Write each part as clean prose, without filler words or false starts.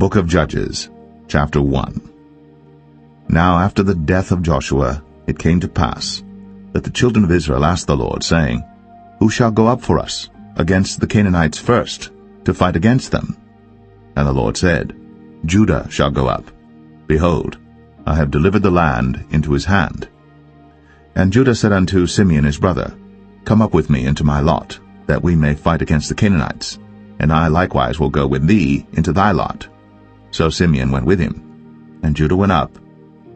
Book of Judges, chapter 1. Now after the death of Joshua, it came to pass that the children of Israel asked the Lord, saying, Who shall go up for us against the Canaanites first, to fight against them? And the Lord said, Judah shall go up. Behold, I have delivered the land into his hand. And Judah said unto Simeon his brother, Come up with me into my lot, that we may fight against the Canaanites, and I likewise will go with thee into thy lot. So Simeon went with him, and Judah went up,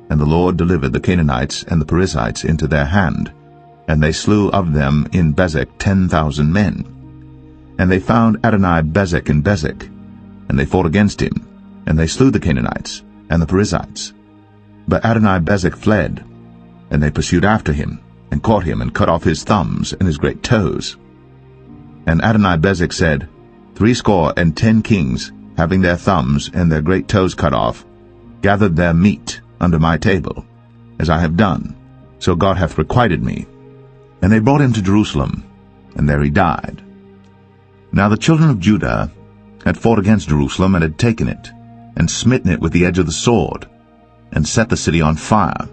and the Lord delivered the Canaanites and the Perizzites into their hand, and they slew of them in Bezek 10,000 men. And they found Adoni-Bezek in Bezek, and they fought against him, and they slew the Canaanites and the Perizzites. But Adoni-Bezek fled, and they pursued after him, and caught him, and cut off his thumbs and his great toes. And Adoni-Bezek said, 70 kings, having their thumbs and their great toes cut off, gathered their meat under my table, as I have done, so God hath requited me. And they brought him to Jerusalem, and there he died. Now the children of Judah had fought against Jerusalem, and had taken it, and smitten it with the edge of the sword, and set the city on fire.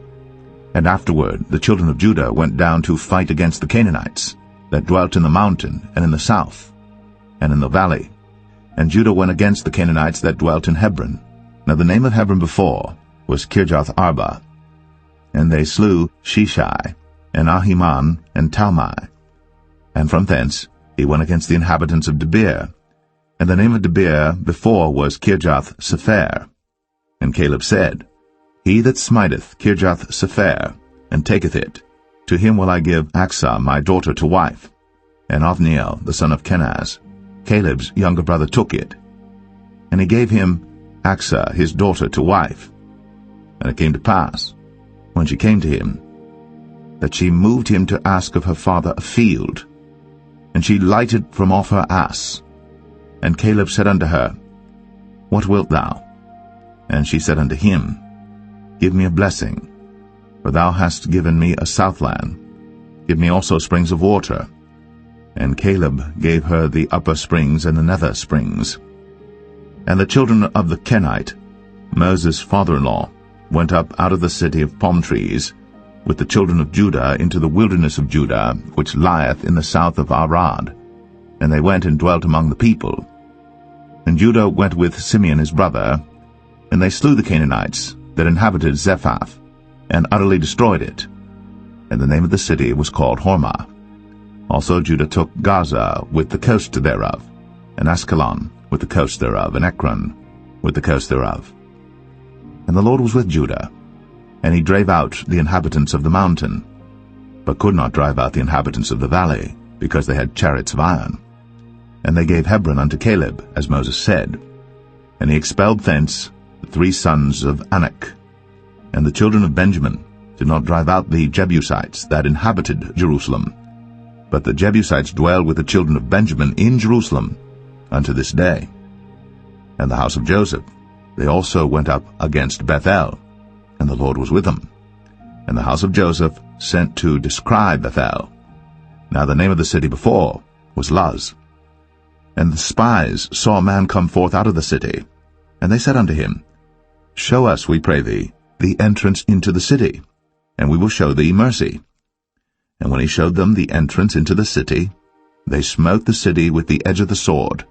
And afterward the children of Judah went down to fight against the Canaanites, that dwelt in the mountain, and in the south, and in the valley. And Judah went against the Canaanites that dwelt in Hebron. Now the name of Hebron before was Kirjath-Arba. And they slew Sheshai, and Ahiman, and Talmai. And from thence he went against the inhabitants of Debir. And the name of Debir before was Kirjath-Sepher. And Caleb said, He that smiteth Kirjath-Sepher, and taketh it, to him will I give Achsah my daughter to wife. And Othniel the son of Kenaz, Caleb's younger brother, took it. And he gave him Achsah his daughter to wife. And it came to pass, when she came to him, that she moved him to ask of her father a field. And she lighted from off her ass. And Caleb said unto her, What wilt thou? And she said unto him, Give me a blessing, for thou hast given me a southland. Give me also springs of water. And Caleb gave her the upper springs and the nether springs. And the children of the Kenite, Moses' father-in-law, went up out of the city of palm trees with the children of Judah into the wilderness of Judah, which lieth in the south of Arad. And they went and dwelt among the people. And Judah went with Simeon his brother, and they slew the Canaanites that inhabited Zephath, and utterly destroyed it. And the name of the city was called Hormah. Also Judah took Gaza with the coast thereof, and Askelon with the coast thereof, and Ekron with the coast thereof. And the Lord was with Judah, and he drave out the inhabitants of the mountain, but could not drive out the inhabitants of the valley, because they had chariots of iron. And they gave Hebron unto Caleb, as Moses said. And he expelled thence the 3 sons of Anak. And the children of Benjamin did not drive out the Jebusites that inhabited Jerusalem, but the Jebusites dwell with the children of Benjamin in Jerusalem unto this day. And the house of Joseph, they also went up against Bethel, and the Lord was with them. And the house of Joseph sent to descry Bethel. Now the name of the city before was Luz. And the spies saw a man come forth out of the city, and they said unto him, Show us, we pray thee, the entrance into the city, and we will show thee mercy. And when he showed them the entrance into the city, they smote the city with the edge of the sword,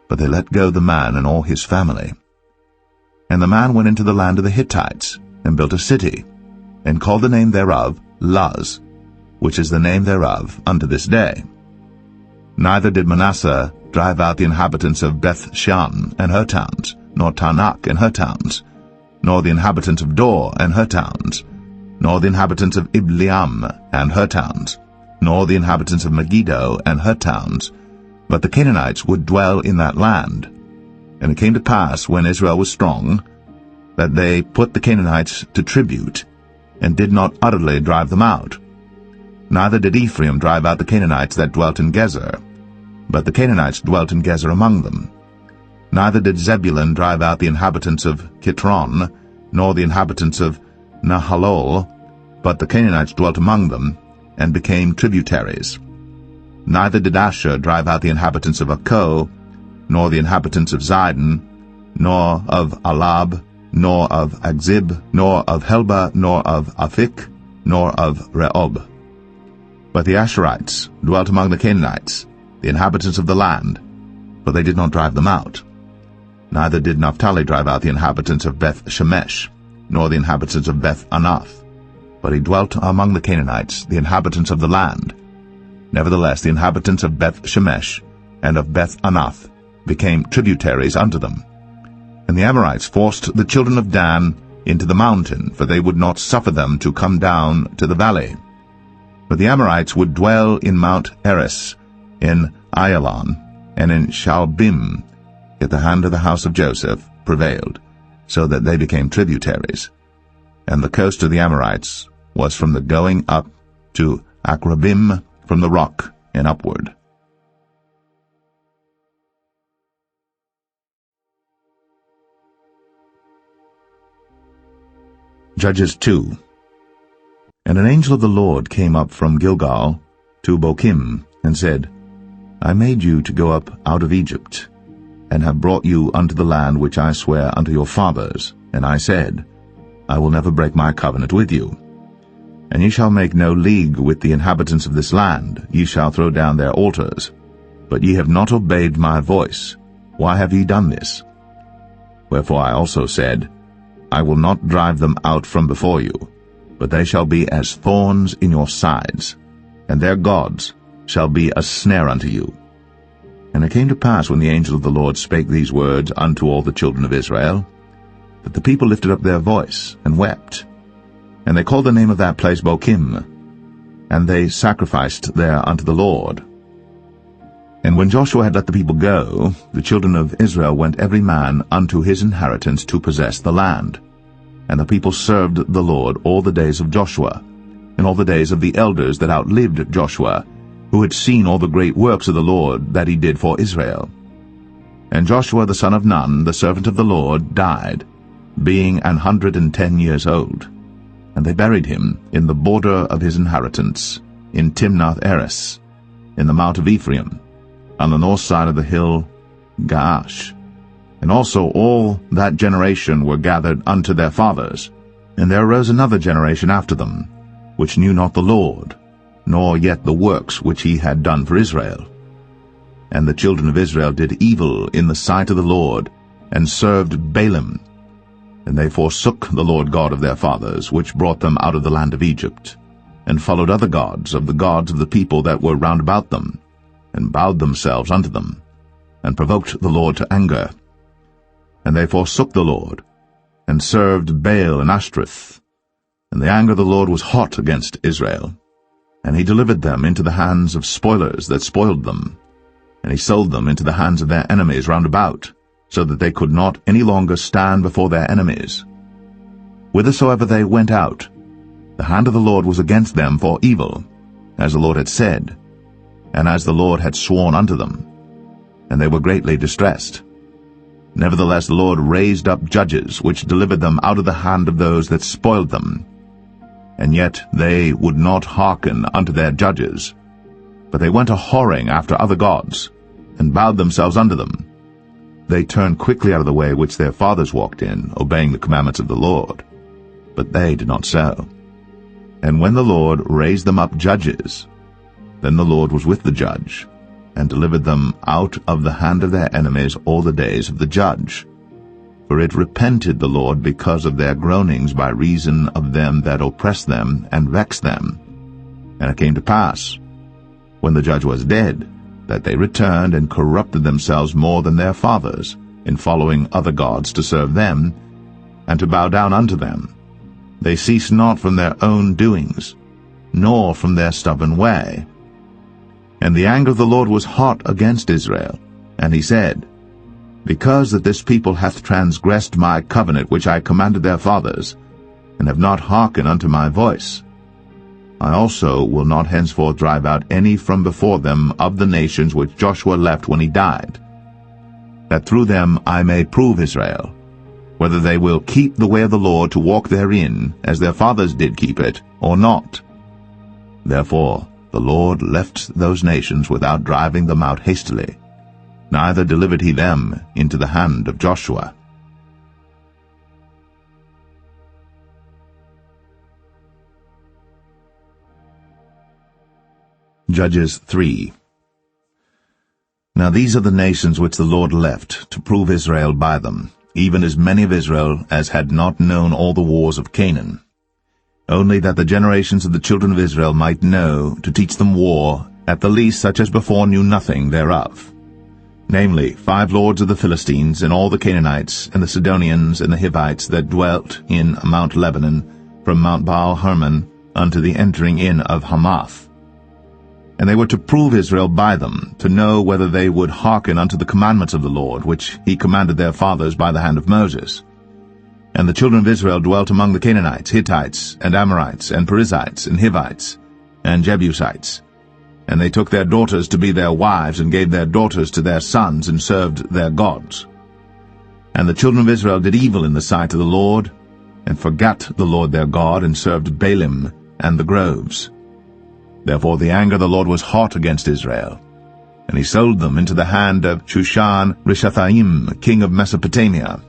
but they let go the man and all his family. And the man went into the land of the Hittites, and built a city, and called the name thereof Luz, which is the name thereof unto this day. Neither did Manasseh drive out the inhabitants of Beth-shan and her towns, nor Tanakh and her towns, nor the inhabitants of Dor and her towns, nor the inhabitants of Ibleam and her towns, nor the inhabitants of Megiddo and her towns, but the Canaanites would dwell in that land. And it came to pass, when Israel was strong, that they put the Canaanites to tribute, and did not utterly drive them out. Neither did Ephraim drive out the Canaanites that dwelt in Gezer, but the Canaanites dwelt in Gezer among them. Neither did Zebulun drive out the inhabitants of Kitron, nor the inhabitants of Nahalol, but the Canaanites dwelt among them, and became tributaries. Neither did Asher drive out the inhabitants of Akko, nor the inhabitants of Zidon, nor of Alab, nor of Agzib, nor of Helba, nor of Aphik, nor of Rehob. But the Asherites dwelt among the Canaanites, the inhabitants of the land, but they did not drive them out. Neither did Naphtali drive out the inhabitants of Beth-Shemesh, nor the inhabitants of Beth-Anath, but he dwelt among the Canaanites, the inhabitants of the land. Nevertheless the inhabitants of Beth-Shemesh and of Beth-Anath became tributaries unto them. And the Amorites forced the children of Dan into the mountain, for they would not suffer them to come down to the valley. But the Amorites would dwell in Mount Eris, in Ayalon, and in Shaalbim. Yet the hand of the house of Joseph prevailed, so that they became tributaries. And the coast of the Amorites was from the going up to Akrabim, from the rock and upward. Judges 2. And an angel of the Lord came up from Gilgal to Bochim, and said, I made you to go up out of Egypt, and have brought you unto the land which I swear unto your fathers. And I said, I will never break my covenant with you. And ye shall make no league with the inhabitants of this land, ye shall throw down their altars. But ye have not obeyed my voice. Why have ye done this? Wherefore I also said, I will not drive them out from before you, but they shall be as thorns in your sides, and their gods shall be a snare unto you. And it came to pass, when the angel of the Lord spake these words unto all the children of Israel, that the people lifted up their voice and wept. And they called the name of that place Bochim, and they sacrificed there unto the Lord. And when Joshua had let the people go, the children of Israel went every man unto his inheritance to possess the land. And the people served the Lord all the days of Joshua, and all the days of the elders that outlived Joshua, who had seen all the great works of the Lord that he did for Israel. And Joshua the son of Nun, the servant of the Lord, died, being 110 years old. And they buried him in the border of his inheritance, in Timnath-Eres, in the mount of Ephraim, on the north side of the hill Gaash. And also all that generation were gathered unto their fathers. And there arose another generation after them, which knew not the Lord, nor yet the works which he had done for Israel. And the children of Israel did evil in the sight of the Lord, and served Baalim. And they forsook the Lord God of their fathers, which brought them out of the land of Egypt, and followed other gods of the people that were round about them, and bowed themselves unto them, and provoked the Lord to anger. And they forsook the Lord, and served Baal and Ashtoreth. And the anger of the Lord was hot against Israel, and he delivered them into the hands of spoilers that spoiled them, and he sold them into the hands of their enemies round about, so that they could not any longer stand before their enemies. Whithersoever they went out, the hand of the Lord was against them for evil, as the Lord had said, and as the Lord had sworn unto them, and they were greatly distressed. Nevertheless the Lord raised up judges, which delivered them out of the hand of those that spoiled them. And yet they would not hearken unto their judges, but they went a-whoring after other gods, and bowed themselves unto them. They turned quickly out of the way which their fathers walked in, obeying the commandments of the Lord. But they did not so. And when the Lord raised them up judges, then the Lord was with the judge, and delivered them out of the hand of their enemies all the days of the judge. For it repented the Lord because of their groanings by reason of them that oppressed them and vexed them. And it came to pass, when the judge was dead, that they returned and corrupted themselves more than their fathers, in following other gods to serve them, and to bow down unto them. They ceased not from their own doings, nor from their stubborn way. And the anger of the Lord was hot against Israel, and he said, Because that this people hath transgressed my covenant which I commanded their fathers, and have not hearkened unto my voice, I also will not henceforth drive out any from before them of the nations which Joshua left when he died, that through them I may prove Israel, whether they will keep the way of the Lord to walk therein, as their fathers did keep it, or not. Therefore the Lord left those nations without driving them out hastily, neither delivered he them into the hand of Joshua. Judges 3. Now these are the nations which the Lord left, to prove Israel by them, even as many of Israel as had not known all the wars of Canaan, only that the generations of the children of Israel might know, to teach them war, at the least such as before knew nothing thereof. Namely, 5 lords of the Philistines, and all the Canaanites, and the Sidonians, and the Hivites that dwelt in Mount Lebanon, from Mount Baal-Hermon unto the entering in of Hamath. And they were to prove Israel by them, to know whether they would hearken unto the commandments of the Lord, which he commanded their fathers by the hand of Moses. And the children of Israel dwelt among the Canaanites, Hittites, and Amorites, and Perizzites, and Hivites, and Jebusites. And they took their daughters to be their wives, and gave their daughters to their sons, and served their gods. And the children of Israel did evil in the sight of the Lord, and forgat the Lord their God, and served Baalim and the groves. Therefore the anger of the Lord was hot against Israel, and he sold them into the hand of Shushan-Rishathaim, king of Mesopotamia.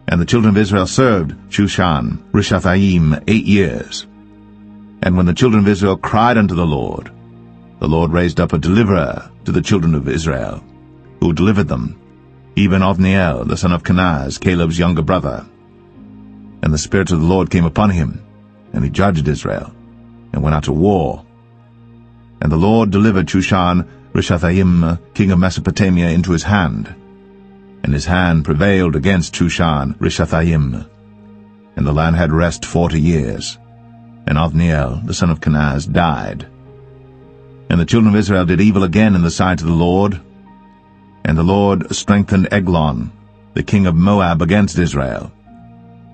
And the children of Israel served Shushan-Rishathaim 8 years. And when the children of Israel cried unto the Lord raised up a deliverer to the children of Israel, who delivered them, even Othniel, the son of Kenaz, Caleb's younger brother. And the Spirit of the Lord came upon him, and he judged Israel, and went out to war. And the Lord delivered Shushan-Rishathaim, king of Mesopotamia, into his hand. And his hand prevailed against Shushan-Rishathaim. And the land had rest 40 years. And Othniel, the son of Kenaz, died. And the children of Israel did evil again in the sight of the Lord. And the Lord strengthened Eglon, the king of Moab, against Israel,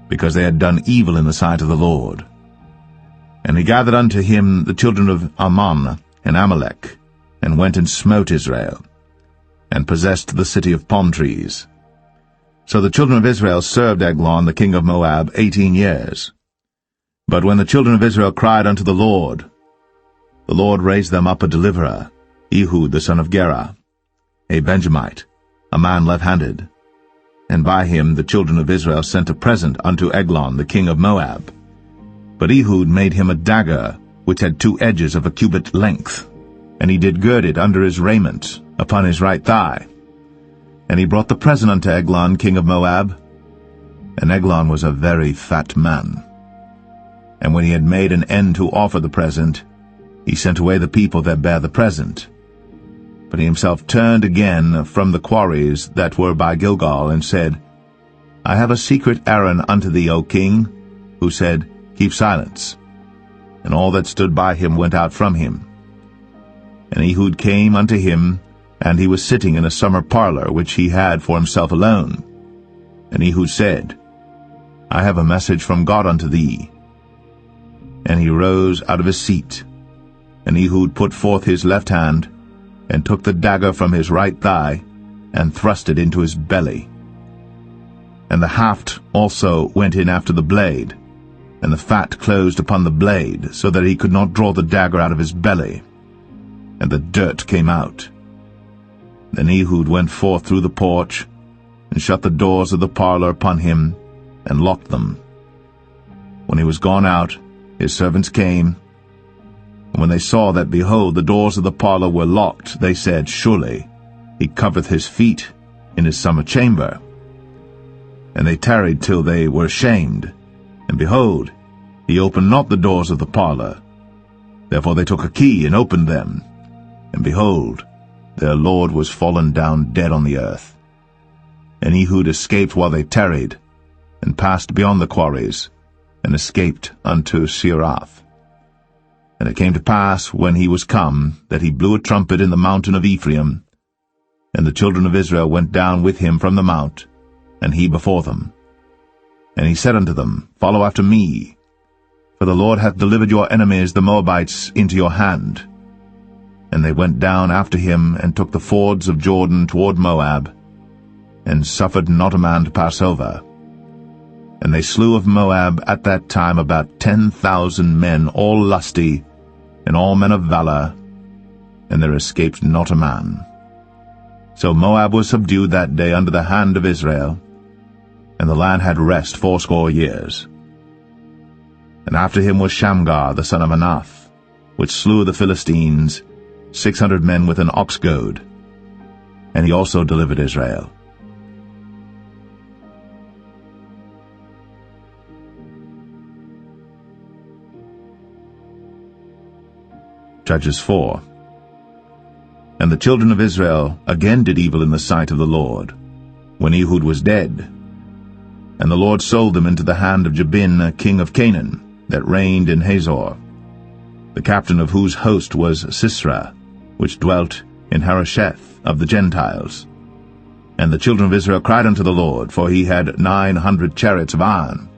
because they had done evil in the sight of the Lord. And he gathered unto him the children of Ammon and Amalek, and went and smote Israel, and possessed the city of palm trees. So the children of Israel served Eglon, the king of Moab, 18 years. But when the children of Israel cried unto the Lord raised them up a deliverer, Ehud the son of Gera, a Benjamite, a man left-handed. And by him the children of Israel sent a present unto Eglon the king of Moab. But Ehud made him a dagger, which had 2 edges of a cubit length, and he did gird it under his raiment, upon his right thigh. And he brought the present unto Eglon king of Moab. And Eglon was a very fat man. And when he had made an end to offer the present, he sent away the people that bare the present. But he himself turned again from the quarries that were by Gilgal, and said, I have a secret errand unto thee, O king. Who said, Keep silence. And all that stood by him went out from him. And Ehud came unto him, and he was sitting in a summer parlor, which he had for himself alone. And Ehud said, I have a message from God unto thee. And he rose out of his seat. And Ehud put forth his left hand, and took the dagger from his right thigh, and thrust it into his belly. And the haft also went in after the blade, and the fat closed upon the blade, so that he could not draw the dagger out of his belly. And the dirt came out. Then Ehud went forth through the porch, and shut the doors of the parlor upon him, and locked them. When he was gone out, his servants came, and when they saw that, behold, the doors of the parlor were locked, they said, Surely he covereth his feet in his summer chamber. And they tarried till they were ashamed, and behold, he opened not the doors of the parlor. Therefore they took a key and opened them, and behold, their lord was fallen down dead on the earth. And Ehud escaped while they tarried, and passed beyond the quarries, and escaped unto Seirath. And it came to pass, when he was come, that he blew a trumpet in the mountain of Ephraim, and the children of Israel went down with him from the mount, and he before them. And he said unto them, Follow after me, for the Lord hath delivered your enemies the Moabites into your hand. And they went down after him, and took the fords of Jordan toward Moab, and suffered not a man to pass over. And they slew of Moab at that time about 10,000 men, all lusty, and all men of valor, and there escaped not a man. So Moab was subdued that day under the hand of Israel, and the land had rest 80 years. And after him was Shamgar the son of Anath, which slew the Philistines, 600 men with an ox goad. And he also delivered Israel. Judges 4. And the children of Israel again did evil in the sight of the Lord, when Ehud was dead. And the Lord sold them into the hand of Jabin, king of Canaan, that reigned in Hazor, the captain of whose host was Sisera, which dwelt in Harosheth of the Gentiles. And the children of Israel cried unto the Lord, for he had 900 chariots of iron.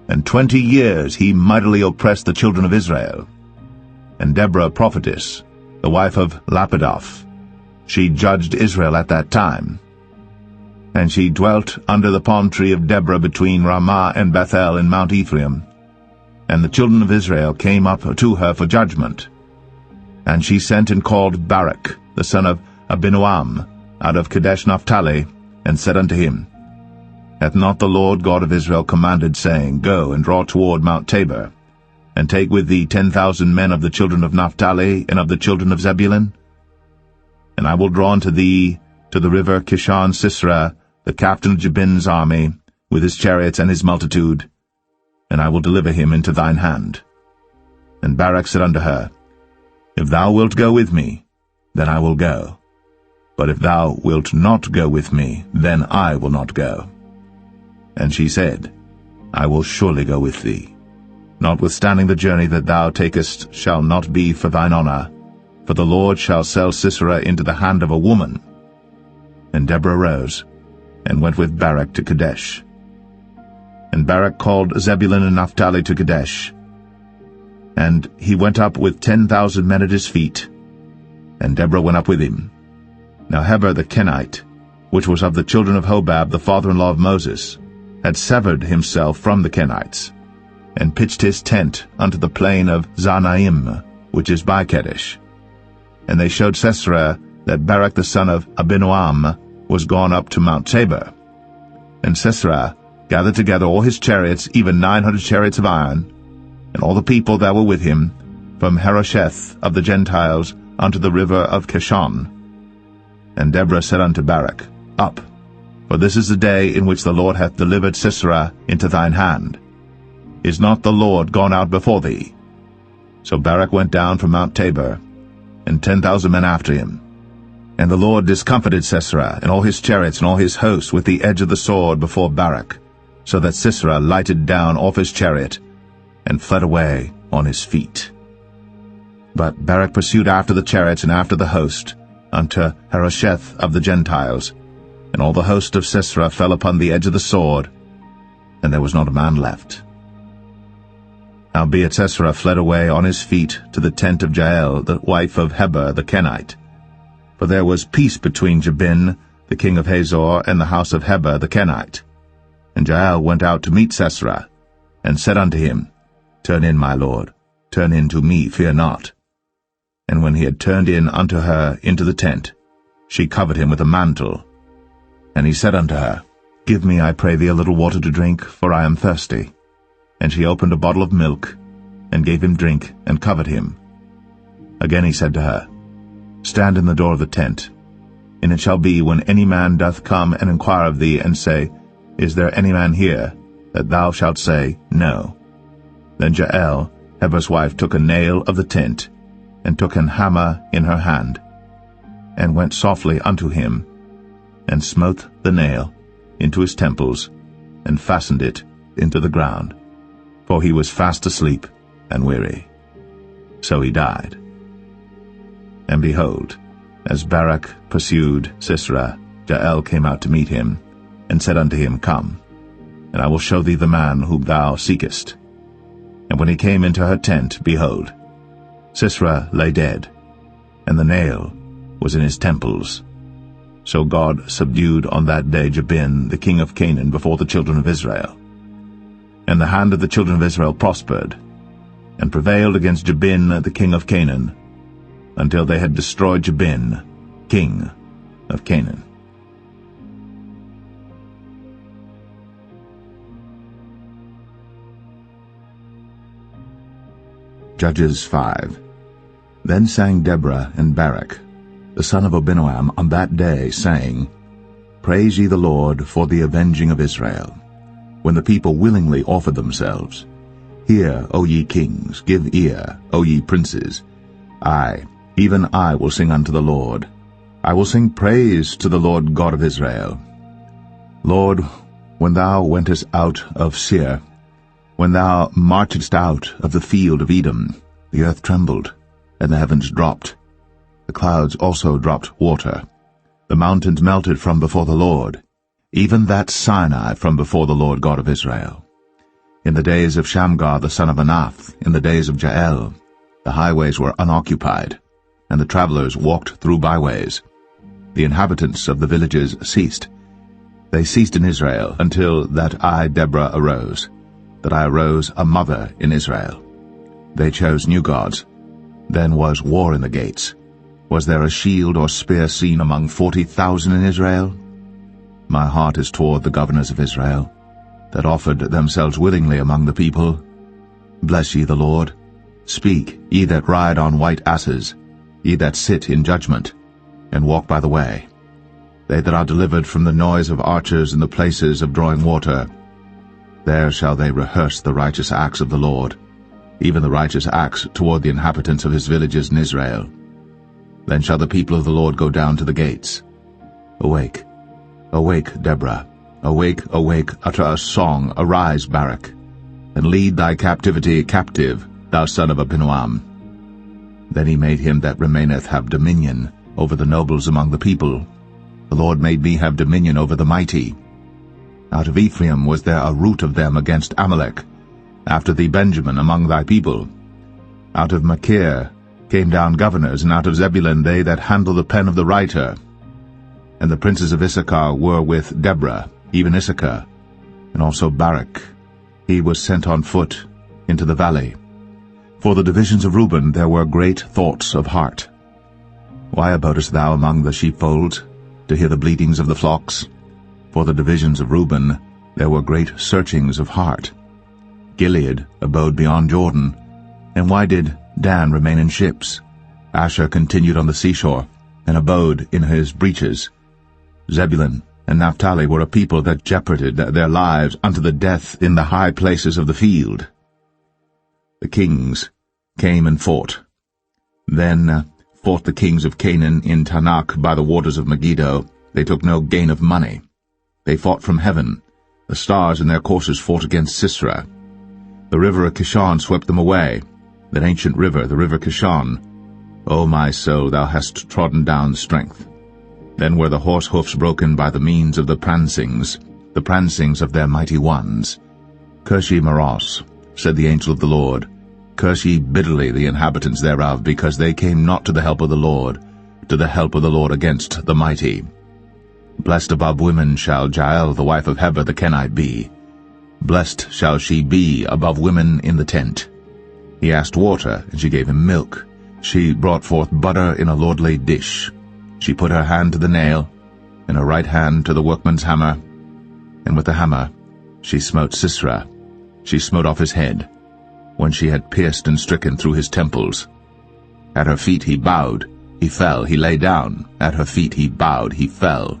And 20 years he mightily oppressed the children of Israel. And Deborah prophetess, the wife of Lapidoth, she judged Israel at that time. And she dwelt under the palm tree of Deborah between Ramah and Bethel in Mount Ephraim. And the children of Israel came up to her for judgment. And she sent and called Barak, the son of Abinoam, out of Kadesh Naphtali, and said unto him, Hath not the Lord God of Israel commanded, saying, Go and draw toward Mount Tabor, and take with thee 10,000 men of the children of Naphtali and of the children of Zebulun? And I will draw unto thee to the river Kishon Sisera, the captain of Jabin's army, with his chariots and his multitude, and I will deliver him into thine hand. And Barak said unto her, If thou wilt go with me, then I will go. But if thou wilt not go with me, then I will not go. And she said, I will surely go with thee. Notwithstanding the journey that thou takest shall not be for thine honor, for the Lord shall sell Sisera into the hand of a woman. And Deborah rose, and went with Barak to Kadesh. And Barak called Zebulun and Naphtali to Kadesh. And he went up with 10,000 men at his feet, and Deborah went up with him. Now Heber the Kenite, which was of the children of Hobab, the father-in-law of Moses, had severed himself from the Kenites, and pitched his tent unto the plain of Zanaim, which is by Kadesh. And they showed Sisera that Barak the son of Abinoam was gone up to Mount Tabor. And Sisera gathered together all his chariots, even 900 chariots of iron, and all the people that were with him, from Harosheth of the Gentiles unto the river of Kishon. And Deborah said unto Barak, Up, for this is the day in which the Lord hath delivered Sisera into thine hand. Is not the Lord gone out before thee? So Barak went down from Mount Tabor, and 10,000 men after him. And the Lord discomfited Sisera and all his chariots and all his hosts with the edge of the sword before Barak, so that Sisera lighted down off his chariot, and fled away on his feet. But Barak pursued after the chariots and after the host, unto Harosheth of the Gentiles, and all the host of Sisera fell upon the edge of the sword, and there was not a man left. Howbeit Sisera fled away on his feet to the tent of Jael, the wife of Heber the Kenite. For there was peace between Jabin, the king of Hazor, and the house of Heber the Kenite. And Jael went out to meet Sisera, and said unto him, Turn in, my lord, turn in to me, fear not. And when he had turned in unto her into the tent, she covered him with a mantle. And he said unto her, Give me, I pray thee, a little water to drink, for I am thirsty. And she opened a bottle of milk, and gave him drink, and covered him. Again he said to her, Stand in the door of the tent. And it shall be, when any man doth come and inquire of thee, and say, Is there any man here? That thou shalt say, No. Then Jael, Heber's wife, took a nail of the tent, and took an hammer in her hand, and went softly unto him, and smote the nail into his temples, and fastened it into the ground, for he was fast asleep and weary. So he died. And behold, as Barak pursued Sisera, Jael came out to meet him, and said unto him, Come, and I will show thee the man whom thou seekest. And when he came into her tent, behold, Sisera lay dead, and the nail was in his temples. So God subdued on that day Jabin, the king of Canaan, before the children of Israel. And the hand of the children of Israel prospered, and prevailed against Jabin, the king of Canaan, until they had destroyed Jabin, king of Canaan. Judges 5. Then sang Deborah and Barak, the son of Abinoam, on that day, saying, Praise ye the Lord for the avenging of Israel, when the people willingly offered themselves. Hear, O ye kings, give ear, O ye princes. I, even I, will sing unto the Lord. I will sing praise to the Lord God of Israel. Lord, when thou wentest out of Seir, when thou marchedst out of the field of Edom, the earth trembled, and the heavens dropped. The clouds also dropped water. The mountains melted from before the Lord, even that Sinai from before the Lord God of Israel. In the days of Shamgar the son of Anath, in the days of Jael, the highways were unoccupied, and the travelers walked through byways. The inhabitants of the villages ceased. They ceased in Israel until that I, Deborah, arose, that I arose a mother in Israel. They chose new gods. Then was war in the gates. Was there a shield or spear seen among 40,000 in Israel? My heart is toward the governors of Israel, that offered themselves willingly among the people. Bless ye the Lord. Speak, ye that ride on white asses, ye that sit in judgment, and walk by the way. They that are delivered from the noise of archers in the places of drawing water. There shall they rehearse the righteous acts of the Lord, even the righteous acts toward the inhabitants of his villages in Israel. Then shall the people of the Lord go down to the gates. Awake, awake, Deborah. Awake, awake, utter a song, arise, Barak, and lead thy captivity captive, thou son of Abinoam. Then he made him that remaineth have dominion over the nobles among the people. The Lord made me have dominion over the mighty. Out of Ephraim was there a root of them against Amalek, after thee Benjamin among thy people. Out of Machir came down governors, and out of Zebulun they that handle the pen of the writer. And the princes of Issachar were with Deborah, even Issachar, and also Barak. He was sent on foot into the valley. For the divisions of Reuben there were great thoughts of heart. Why abodest thou among the sheepfolds, to hear the bleatings of the flocks? For the divisions of Reuben there were great searchings of heart. Gilead abode beyond Jordan. And why did Dan remain in ships? Asher continued on the seashore, and abode in his breaches. Zebulun and Naphtali were a people that jeoparded their lives unto the death in the high places of the field. The kings came and fought. Then fought the kings of Canaan in Tanakh by the waters of Megiddo. They took no gain of money. They fought from heaven. The stars in their courses fought against Sisera. The river of Kishon swept them away, that ancient river, the river Kishon. O my soul, thou hast trodden down strength. Then were the horse hoofs broken by the means of the prancings of their mighty ones. Curse ye Maros, said the angel of the Lord. Curse ye bitterly the inhabitants thereof, because they came not to the help of the Lord, to the help of the Lord against the mighty. Blessed above women shall Jael the wife of Heber the Kenite be. Blessed shall she be above women in the tent. He asked water, and she gave him milk. She brought forth butter in a lordly dish. She put her hand to the nail, and her right hand to the workman's hammer, and with the hammer she smote Sisera. She smote off his head, when she had pierced and stricken through his temples. At her feet he bowed, he fell, he lay down. At her feet he bowed, he fell.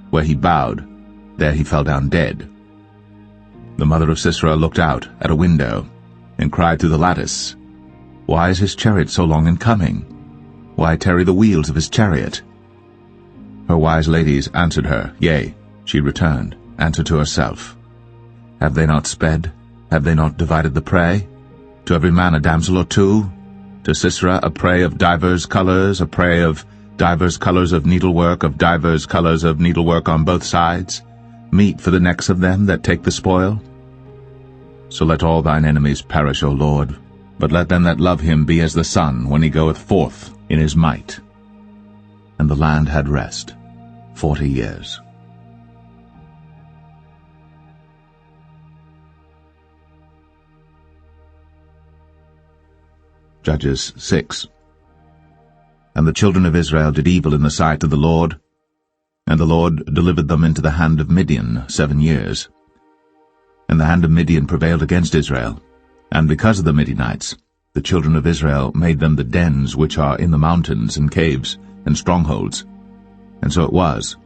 Where he bowed, there he fell down dead. The mother of Sisera looked out at a window, and cried through the lattice, Why is his chariot so long in coming? Why tarry the wheels of his chariot? Her wise ladies answered her, Yea, she returned, answered to herself. Have they not sped? Have they not divided the prey? To every man a damsel or two? To Sisera a prey of divers colors, a prey of divers colors of needlework, of divers colors of needlework on both sides, meat for the necks of them that take the spoil? So let all thine enemies perish, O Lord, but let them that love him be as the sun when he goeth forth in his might. And the land had rest 40 years. Judges 6. And the children of Israel did evil in the sight of the Lord, and the Lord delivered them into the hand of Midian 7 years. And the hand of Midian prevailed against Israel, and because of the Midianites the children of Israel made them the dens which are in the mountains and caves and strongholds. And so it was,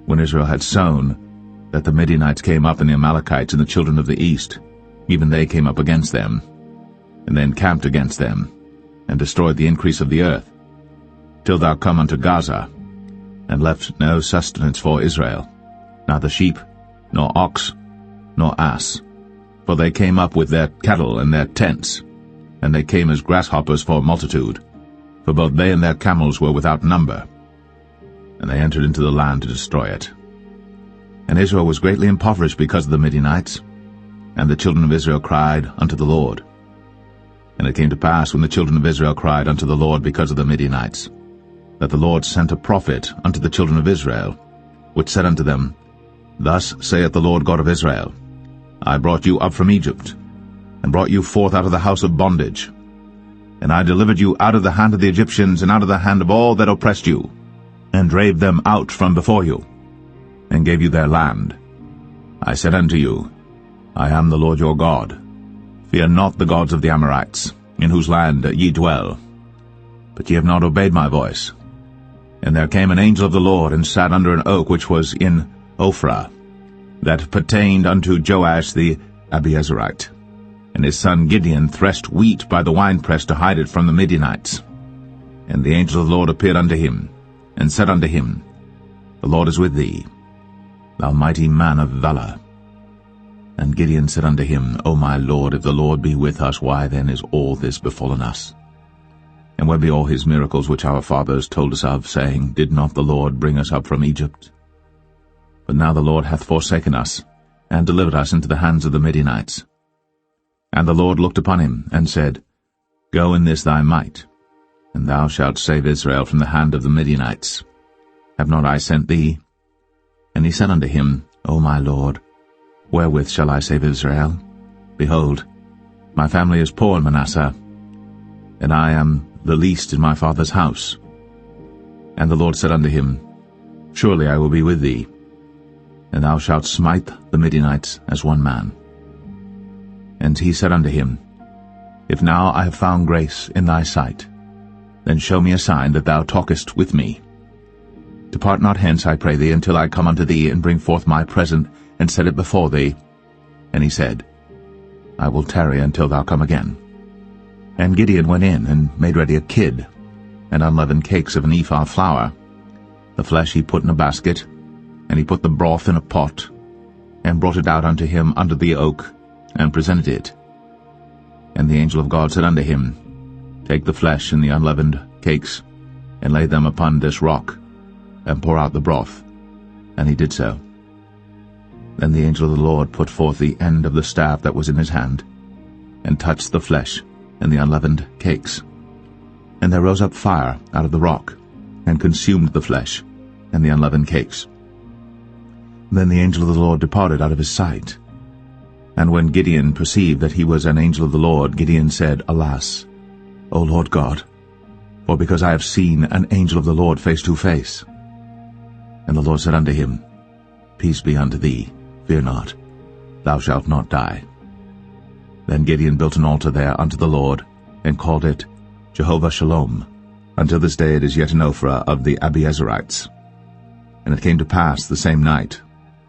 when Israel had sown, that the Midianites came up, and the Amalekites and the children of the east, even they came up against them, and they encamped against them, and destroyed the increase of the earth, till thou come unto Gaza, and left no sustenance for Israel, neither sheep, nor ox, nor ass. For they came up with their cattle and their tents, and they came as grasshoppers for multitude, for both they and their camels were without number. And they entered into the land to destroy it. And Israel was greatly impoverished because of the Midianites, and the children of Israel cried unto the Lord. And it came to pass, when the children of Israel cried unto the Lord because of the Midianites, that the Lord sent a prophet unto the children of Israel, which said unto them, Thus saith the Lord God of Israel, I brought you up from Egypt, and brought you forth out of the house of bondage. And I delivered you out of the hand of the Egyptians, and out of the hand of all that oppressed you, and drave them out from before you, and gave you their land. I said unto you, I am the Lord your God. Fear not the gods of the Amorites, in whose land ye dwell. But ye have not obeyed my voice. And there came an angel of the Lord, and sat under an oak which was in Ophrah, that pertained unto Joash the Abiezrite. And his son Gideon threshed wheat by the winepress to hide it from the Midianites. And the angel of the Lord appeared unto him, and said unto him, The Lord is with thee, thou mighty man of valor. And Gideon said unto him, O my Lord, if the Lord be with us, why then is all this befallen us? And where be all his miracles which our fathers told us of, saying, Did not the Lord bring us up from Egypt? But now the Lord hath forsaken us, and delivered us into the hands of the Midianites. And the Lord looked upon him, and said, Go in this thy might, and thou shalt save Israel from the hand of the Midianites. Have not I sent thee? And he said unto him, O my Lord, wherewith shall I save Israel? Behold, my family is poor in Manasseh, and I am the least in my father's house. And the Lord said unto him, Surely I will be with thee, and thou shalt smite the Midianites as one man. And he said unto him, If now I have found grace in thy sight, then show me a sign that thou talkest with me. Depart not hence, I pray thee, until I come unto thee, and bring forth my present, and set it before thee. And he said, I will tarry until thou come again. And Gideon went in, and made ready a kid, and unleavened cakes of an ephah of flour. The flesh he put in a basket, and he put the broth in a pot, and brought it out unto him under the oak, and presented it. And the angel of God said unto him, Take the flesh and the unleavened cakes, and lay them upon this rock, and pour out the broth. And he did so. Then the angel of the Lord put forth the end of the staff that was in his hand, and touched the flesh and the unleavened cakes. And there rose up fire out of the rock, and consumed the flesh and the unleavened cakes. Then the angel of the Lord departed out of his sight. And when Gideon perceived that he was an angel of the Lord, Gideon said, Alas, O Lord God, for because I have seen an angel of the Lord face to face. And the Lord said unto him, Peace be unto thee, fear not, thou shalt not die. Then Gideon built an altar there unto the Lord, and called it Jehovah Shalom. Until this day it is yet in Ophrah of the Abiezrites. And it came to pass the same night,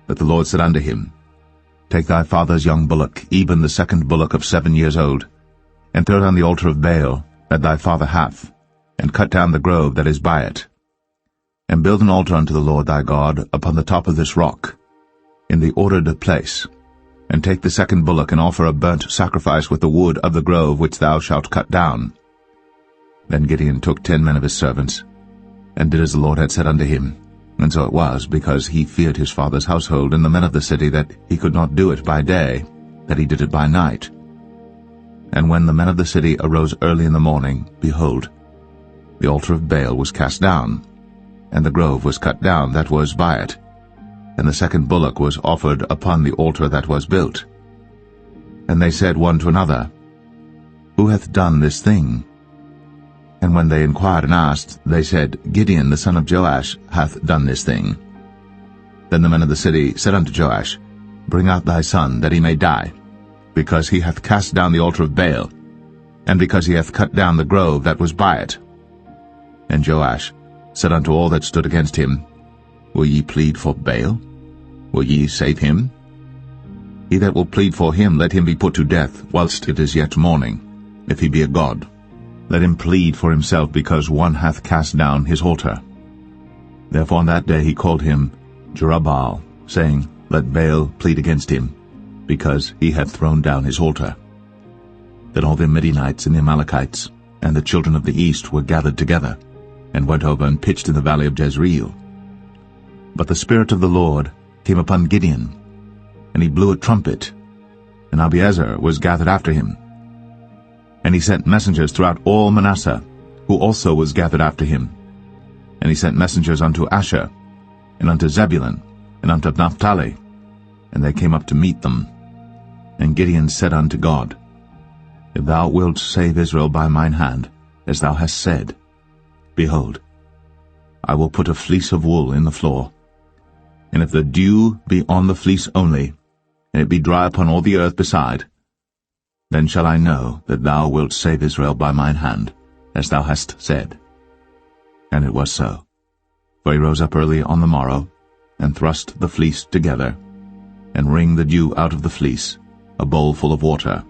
that the Lord said unto him, Take thy father's young bullock, even the second bullock of 7 years old, and throw down the altar of Baal that thy father hath, and cut down the grove that is by it. And build an altar unto the Lord thy God upon the top of this rock, in the ordered place, and take the second bullock, and offer a burnt sacrifice with the wood of the grove which thou shalt cut down. Then Gideon took 10 men of his servants, and did as the Lord had said unto him. And so it was, because he feared his father's household and the men of the city, that he could not do it by day, that he did it by night. And when the men of the city arose early in the morning, behold, the altar of Baal was cast down, and the grove was cut down that was by it, and the second bullock was offered upon the altar that was built. And they said one to another, Who hath done this thing? And when they inquired and asked, they said, Gideon the son of Joash hath done this thing. Then the men of the city said unto Joash, Bring out thy son, that he may die, because he hath cast down the altar of Baal. and because he hath cut down the grove that was by it. And Joash said unto all that stood against him, Will ye plead for Baal? Will ye save him? He that will plead for him, let him be put to death, whilst it is yet morning, if he be a god. Let him plead for himself, because one hath cast down his altar. Therefore on that day he called him Jerubbaal, saying, Let Baal plead against him, because he hath thrown down his altar. Then all the Midianites and the Amalekites and the children of the east were gathered together, and went over and pitched in the valley of Jezreel. But the Spirit of the Lord came upon Gideon, and he blew a trumpet, and Abiezer was gathered after him. And he sent messengers throughout all Manasseh, who also was gathered after him. And he sent messengers unto Asher, and unto Zebulun, and unto Naphtali, and they came up to meet them. And Gideon said unto God, If thou wilt save Israel by mine hand, as thou hast said, behold, I will put a fleece of wool in the floor. And if the dew be on the fleece only, and it be dry upon all the earth beside, then shall I know that thou wilt save Israel by mine hand, as thou hast said. And it was so. For he rose up early on the morrow, and thrust the fleece together, and wring the dew out of the fleece, a bowl full of water.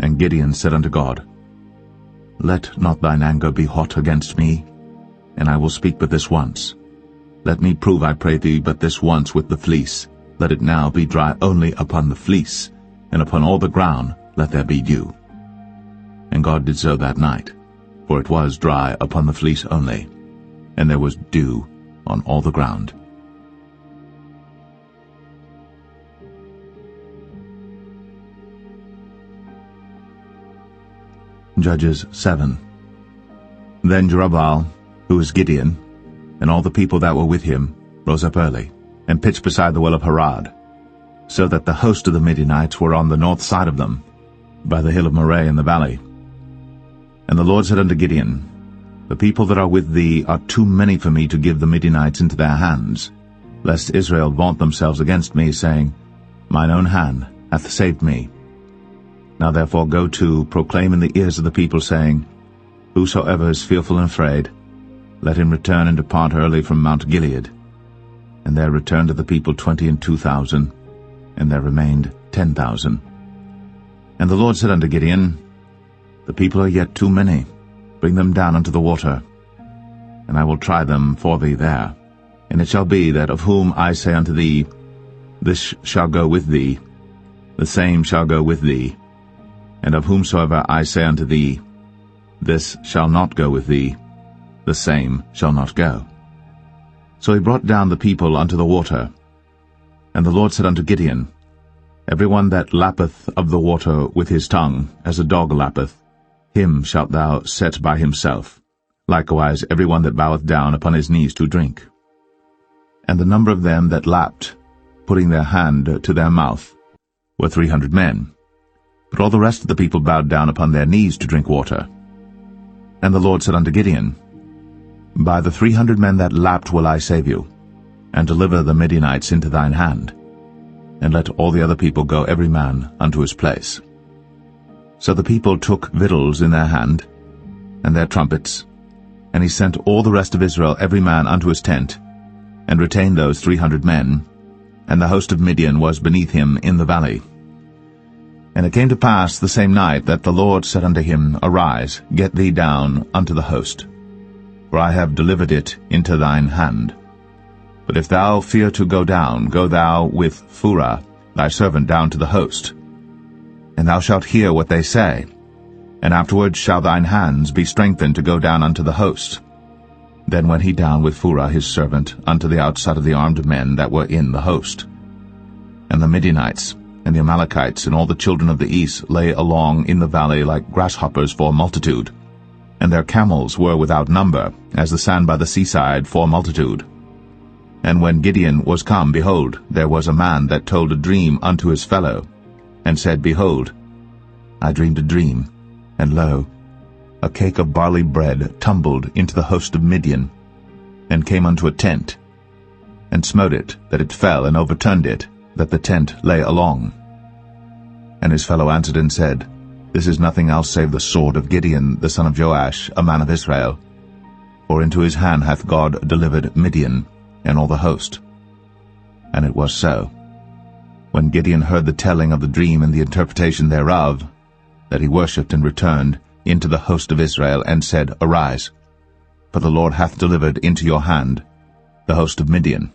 And Gideon said unto God, Let not thine anger be hot against me, and I will speak but this once. Let me prove, I pray thee, but this once with the fleece. Let it now be dry only upon the fleece, and upon all the ground let there be dew. And God did so that night, for it was dry upon the fleece only, and there was dew on all the ground. Judges 7. Then Jerubbaal, who was Gideon, and all the people that were with him, rose up early, and pitched beside the well of Harod, so that the host of the Midianites were on the north side of them, by the hill of Moreh in the valley. And the Lord said unto Gideon, The people that are with thee are too many for me to give the Midianites into their hands, lest Israel vaunt themselves against me, saying, Mine own hand hath saved me. Now therefore go to, proclaim in the ears of the people, saying, Whosoever is fearful and afraid, let him return and depart early from Mount Gilead. And there returned to the people 22,000, and there remained 10,000. And the Lord said unto Gideon, The people are yet too many. Bring them down unto the water, and I will try them for thee there. And it shall be that of whom I say unto thee, This shall go with thee, the same shall go with thee. And of whomsoever I say unto thee, This shall not go with thee, the same shall not go. So he brought down the people unto the water. And the Lord said unto Gideon, Every one that lappeth of the water with his tongue, as a dog lappeth, him shalt thou set by himself. Likewise every one that boweth down upon his knees to drink. And the number of them that lapped, putting their hand to their mouth, were 300 men. But all the rest of the people bowed down upon their knees to drink water. And the Lord said unto Gideon, By the 300 men that lapped will I save you, and deliver the Midianites into thine hand. And let all the other people go every man unto his place. So the people took victuals in their hand, and their trumpets, and he sent all the rest of Israel every man unto his tent, and retained those 300 men, and the host of Midian was beneath him in the valley. And it came to pass the same night that the Lord said unto him, Arise, get thee down unto the host, for I have delivered it into thine hand. But if thou fear to go down, go thou with Phurah thy servant down to the host. And thou shalt hear what they say, and afterward shall thine hands be strengthened to go down unto the host. Then went he down with Phurah his servant unto the outside of the armed men that were in the host. And the Midianites and the Amalekites and all the children of the east lay along in the valley like grasshoppers for multitude, and their camels were without number, as the sand by the seaside for multitude. And when Gideon was come, behold, there was a man that told a dream unto his fellow, and said, Behold, I dreamed a dream, and lo, a cake of barley bread tumbled into the host of Midian, and came unto a tent, and smote it, that it fell, and overturned it, that the tent lay along. And his fellow answered and said, This is nothing else save the sword of Gideon the son of Joash, a man of Israel. For into his hand hath God delivered Midian and all the host. And it was so, when Gideon heard the telling of the dream and the interpretation thereof, that he worshipped and returned into the host of Israel, and said, Arise, for the Lord hath delivered into your hand the host of Midian.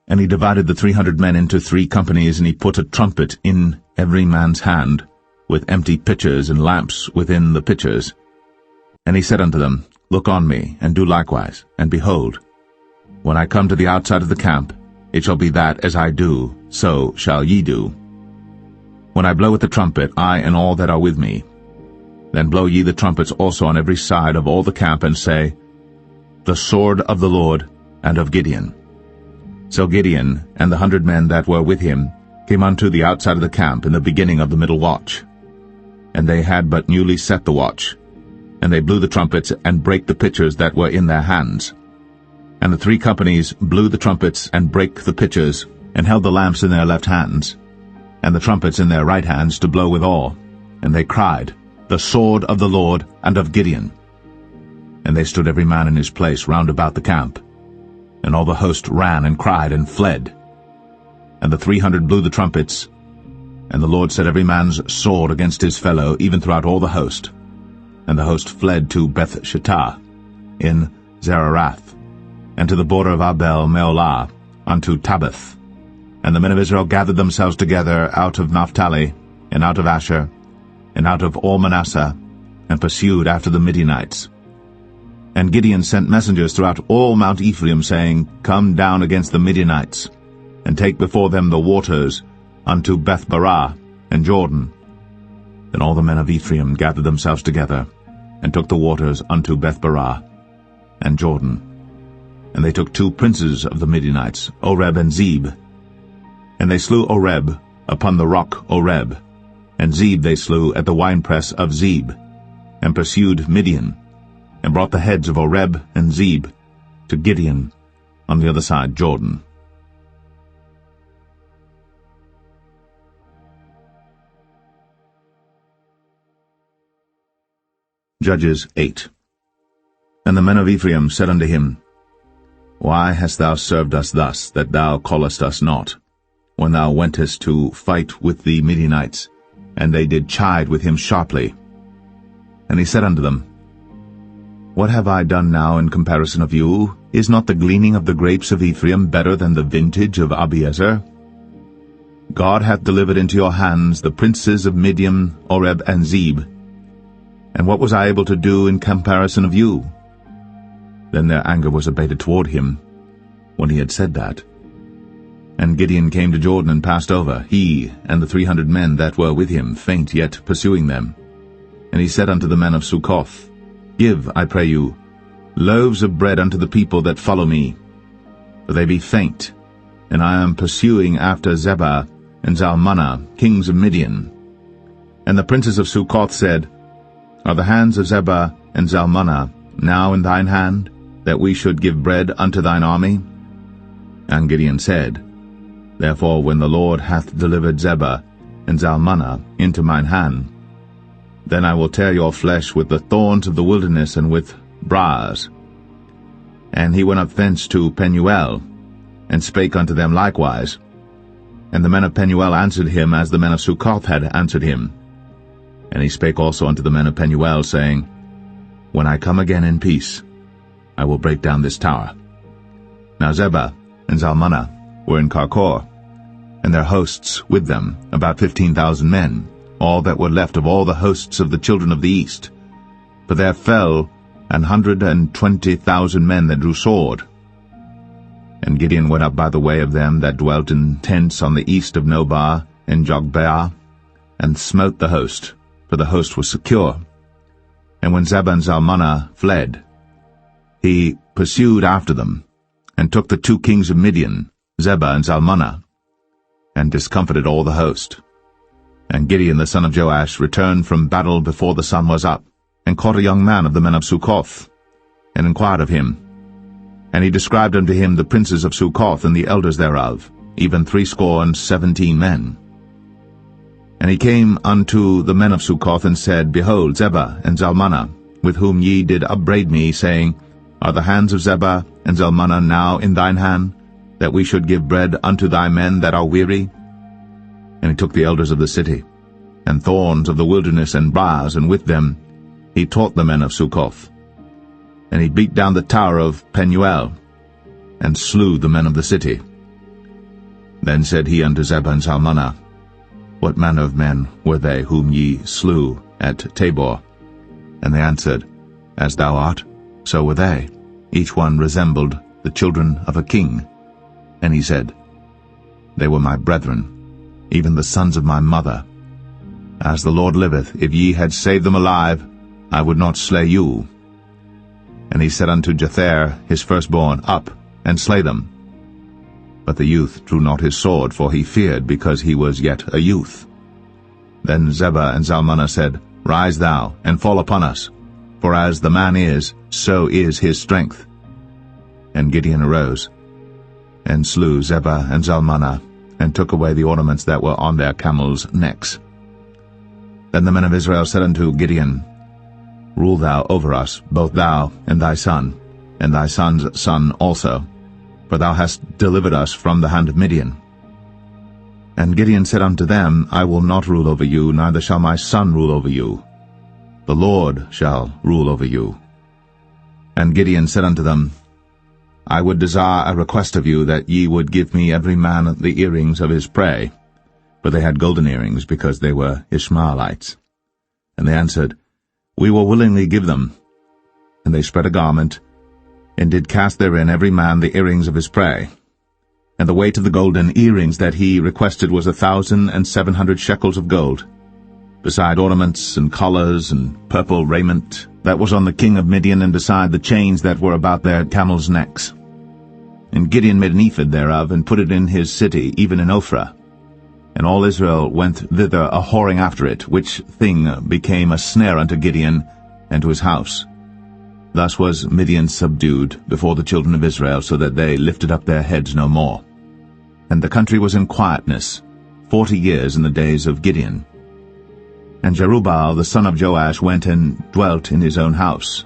And he divided the 300 men into 3 companies, and he put a trumpet in every man's hand, with empty pitchers and lamps within the pitchers. And he said unto them, Look on me, and do likewise, and behold, when I come to the outside of the camp, it shall be that as I do, so shall ye do. When I blow with the trumpet, I and all that are with me, then blow ye the trumpets also on every side of all the camp, and say, The sword of the Lord and of Gideon. So Gideon and the 100 men that were with him came unto the outside of the camp in the beginning of the middle watch. And they had but newly set the watch, and they blew the trumpets, and brake the pitchers that were in their hands. And the 3 companies blew the trumpets, and brake the pitchers, and held the lamps in their left hands, and the trumpets in their right hands to blow withal. And they cried, The sword of the Lord and of Gideon. And they stood every man in his place round about the camp. And all the host ran and cried and fled. And the 300 blew the trumpets, and the Lord set every man's sword against his fellow, even throughout all the host. And the host fled to Beth-shittah in Zererath, and to the border of Abel-meholah, unto Tabbath. And the men of Israel gathered themselves together out of Naphtali, and out of Asher, and out of all Manasseh, and pursued after the Midianites. And Gideon sent messengers throughout all Mount Ephraim, saying, Come down against the Midianites, and take before them the waters unto Beth-barah and Jordan. Then all the men of Ephraim gathered themselves together, and took the waters unto Beth-barah and Jordan. And they took 2 princes of the Midianites, Oreb and Zeb. And they slew Oreb upon the rock Oreb, and Zeb they slew at the winepress of Zeb, and pursued Midian, and brought the heads of Oreb and Zeb to Gideon on the other side Jordan. Judges 8. And the men of Ephraim said unto him, Why hast thou served us thus, that thou callest us not, when thou wentest to fight with the Midianites? And they did chide with him sharply. And he said unto them, What have I done now in comparison of you? Is not the gleaning of the grapes of Ephraim better than the vintage of Abiezer? God hath delivered into your hands the princes of Midian, Oreb and Zeb. And what was I able to do in comparison of you? Then their anger was abated toward him, when he had said that. And Gideon came to Jordan and passed over, he and the 300 men that were with him, faint yet pursuing them. And he said unto the men of Succoth, Give, I pray you, loaves of bread unto the people that follow me, for they be faint, and I am pursuing after Zebah and Zalmunna, kings of Midian. And the princes of Succoth said, Are the hands of Zebah and Zalmunna now in thine hand, that we should give bread unto thine army? And Gideon said, Therefore when the Lord hath delivered Zebah and Zalmunna into mine hand, then I will tear your flesh with the thorns of the wilderness and with briars. And he went up thence to Penuel, and spake unto them likewise. And the men of Penuel answered him as the men of Succoth had answered him. And he spake also unto the men of Penuel, saying, When I come again in peace, I will break down this tower. Now Zebah and Zalmunna were in Karkor, and their hosts with them, about 15,000 men, all that were left of all the hosts of the children of the east. For there fell 120,000 men that drew sword. And Gideon went up by the way of them that dwelt in tents on the east of Nobah and Jogbeah, and smote the host, for the host was secure. And when Zebah and Zalmunna fled, he pursued after them, and took the 2 kings of Midian, Zebah and Zalmunna, and discomfited all the host. And Gideon the son of Joash returned from battle before the sun was up, and caught a young man of the men of Succoth, and inquired of him. And he described unto him the princes of Succoth and the elders thereof, even 70 men. And he came unto the men of Succoth, and said, Behold, Zebah and Zalmunna, with whom ye did upbraid me, saying, Are the hands of Zebah and Zalmunna now in thine hand, that we should give bread unto thy men that are weary? And he took the elders of the city, and thorns of the wilderness, and briars, and with them he taught the men of Succoth. And he beat down the tower of Penuel, and slew the men of the city. Then said he unto Zebah and Zalmunna, What manner of men were they whom ye slew at Tabor? And they answered, As thou art, so were they. Each one resembled the children of a king. And he said, They were my brethren, even the sons of my mother. As the Lord liveth, if ye had saved them alive, I would not slay you. And he said unto Jether his firstborn, Up, and slay them. But the youth drew not his sword, for he feared, because he was yet a youth. Then Zebah and Zalmunna said, Rise thou, and fall upon us, for as the man is, so is his strength. And Gideon arose, and slew Zebah and Zalmunna, and took away the ornaments that were on their camels' necks. Then the men of Israel said unto Gideon, Rule thou over us, both thou and thy son, and thy son's son also, for thou hast delivered us from the hand of Midian. And Gideon said unto them, I will not rule over you, neither shall my son rule over you. The Lord shall rule over you. And Gideon said unto them, I would desire a request of you, that ye would give me every man the earrings of his prey. For they had golden earrings, because they were Ishmaelites. And they answered, We will willingly give them. And they spread a garment, and did cast therein every man the earrings of his prey. And the weight of the golden earrings that he requested was 1,700 shekels of gold, beside ornaments and collars and purple raiment that was on the king of Midian, and beside the chains that were about their camels' necks. And Gideon made an ephod thereof, and put it in his city, even in Ophrah. And all Israel went thither a-whoring after it, which thing became a snare unto Gideon and to his house. Thus was Midian subdued before the children of Israel, so that they lifted up their heads no more. And the country was in quietness 40 years in the days of Gideon. And Jerubbaal the son of Joash went and dwelt in his own house.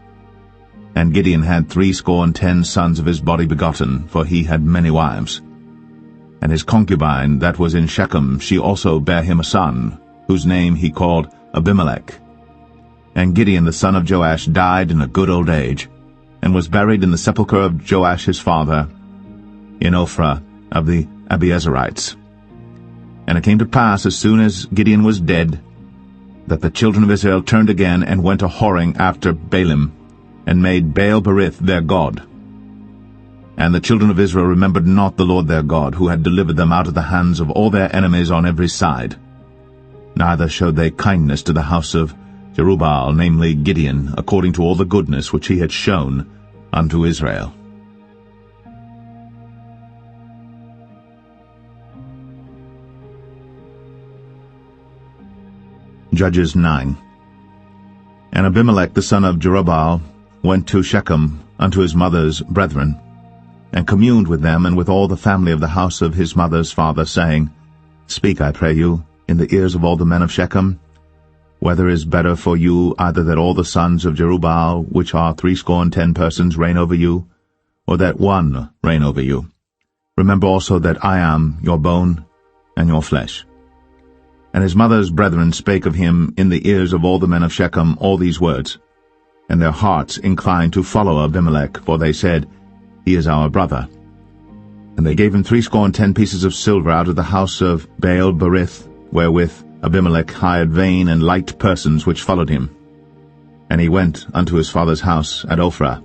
And Gideon had 70 sons of his body begotten, for he had many wives. And his concubine that was in Shechem, she also bare him a son, whose name he called Abimelech. And Gideon the son of Joash died in a good old age, and was buried in the sepulchre of Joash his father, in Ophrah of the Abiezerites. And it came to pass, as soon as Gideon was dead, that the children of Israel turned again, and went a-whoring after Baalim, and made Baal-berith their god. And the children of Israel remembered not the Lord their God, who had delivered them out of the hands of all their enemies on every side. Neither showed they kindness to the house of Jerubbaal, namely Gideon, according to all the goodness which he had shown unto Israel. Judges 9. And Abimelech the son of Jerubbaal went to Shechem unto his mother's brethren, and communed with them and with all the family of the house of his mother's father, saying, Speak, I pray you, in the ears of all the men of Shechem, whether is better for you either that all the sons of Jerubbaal, which are 70 persons, reign over you, or that one reign over you? Remember also that I am your bone and your flesh. And his mother's brethren spake of him in the ears of all the men of Shechem all these words. And their hearts inclined to follow Abimelech, for they said, He is our brother. And they gave him 70 pieces of silver out of the house of Baal-berith, wherewith Abimelech hired vain and light persons which followed him. And he went unto his father's house at Ophrah,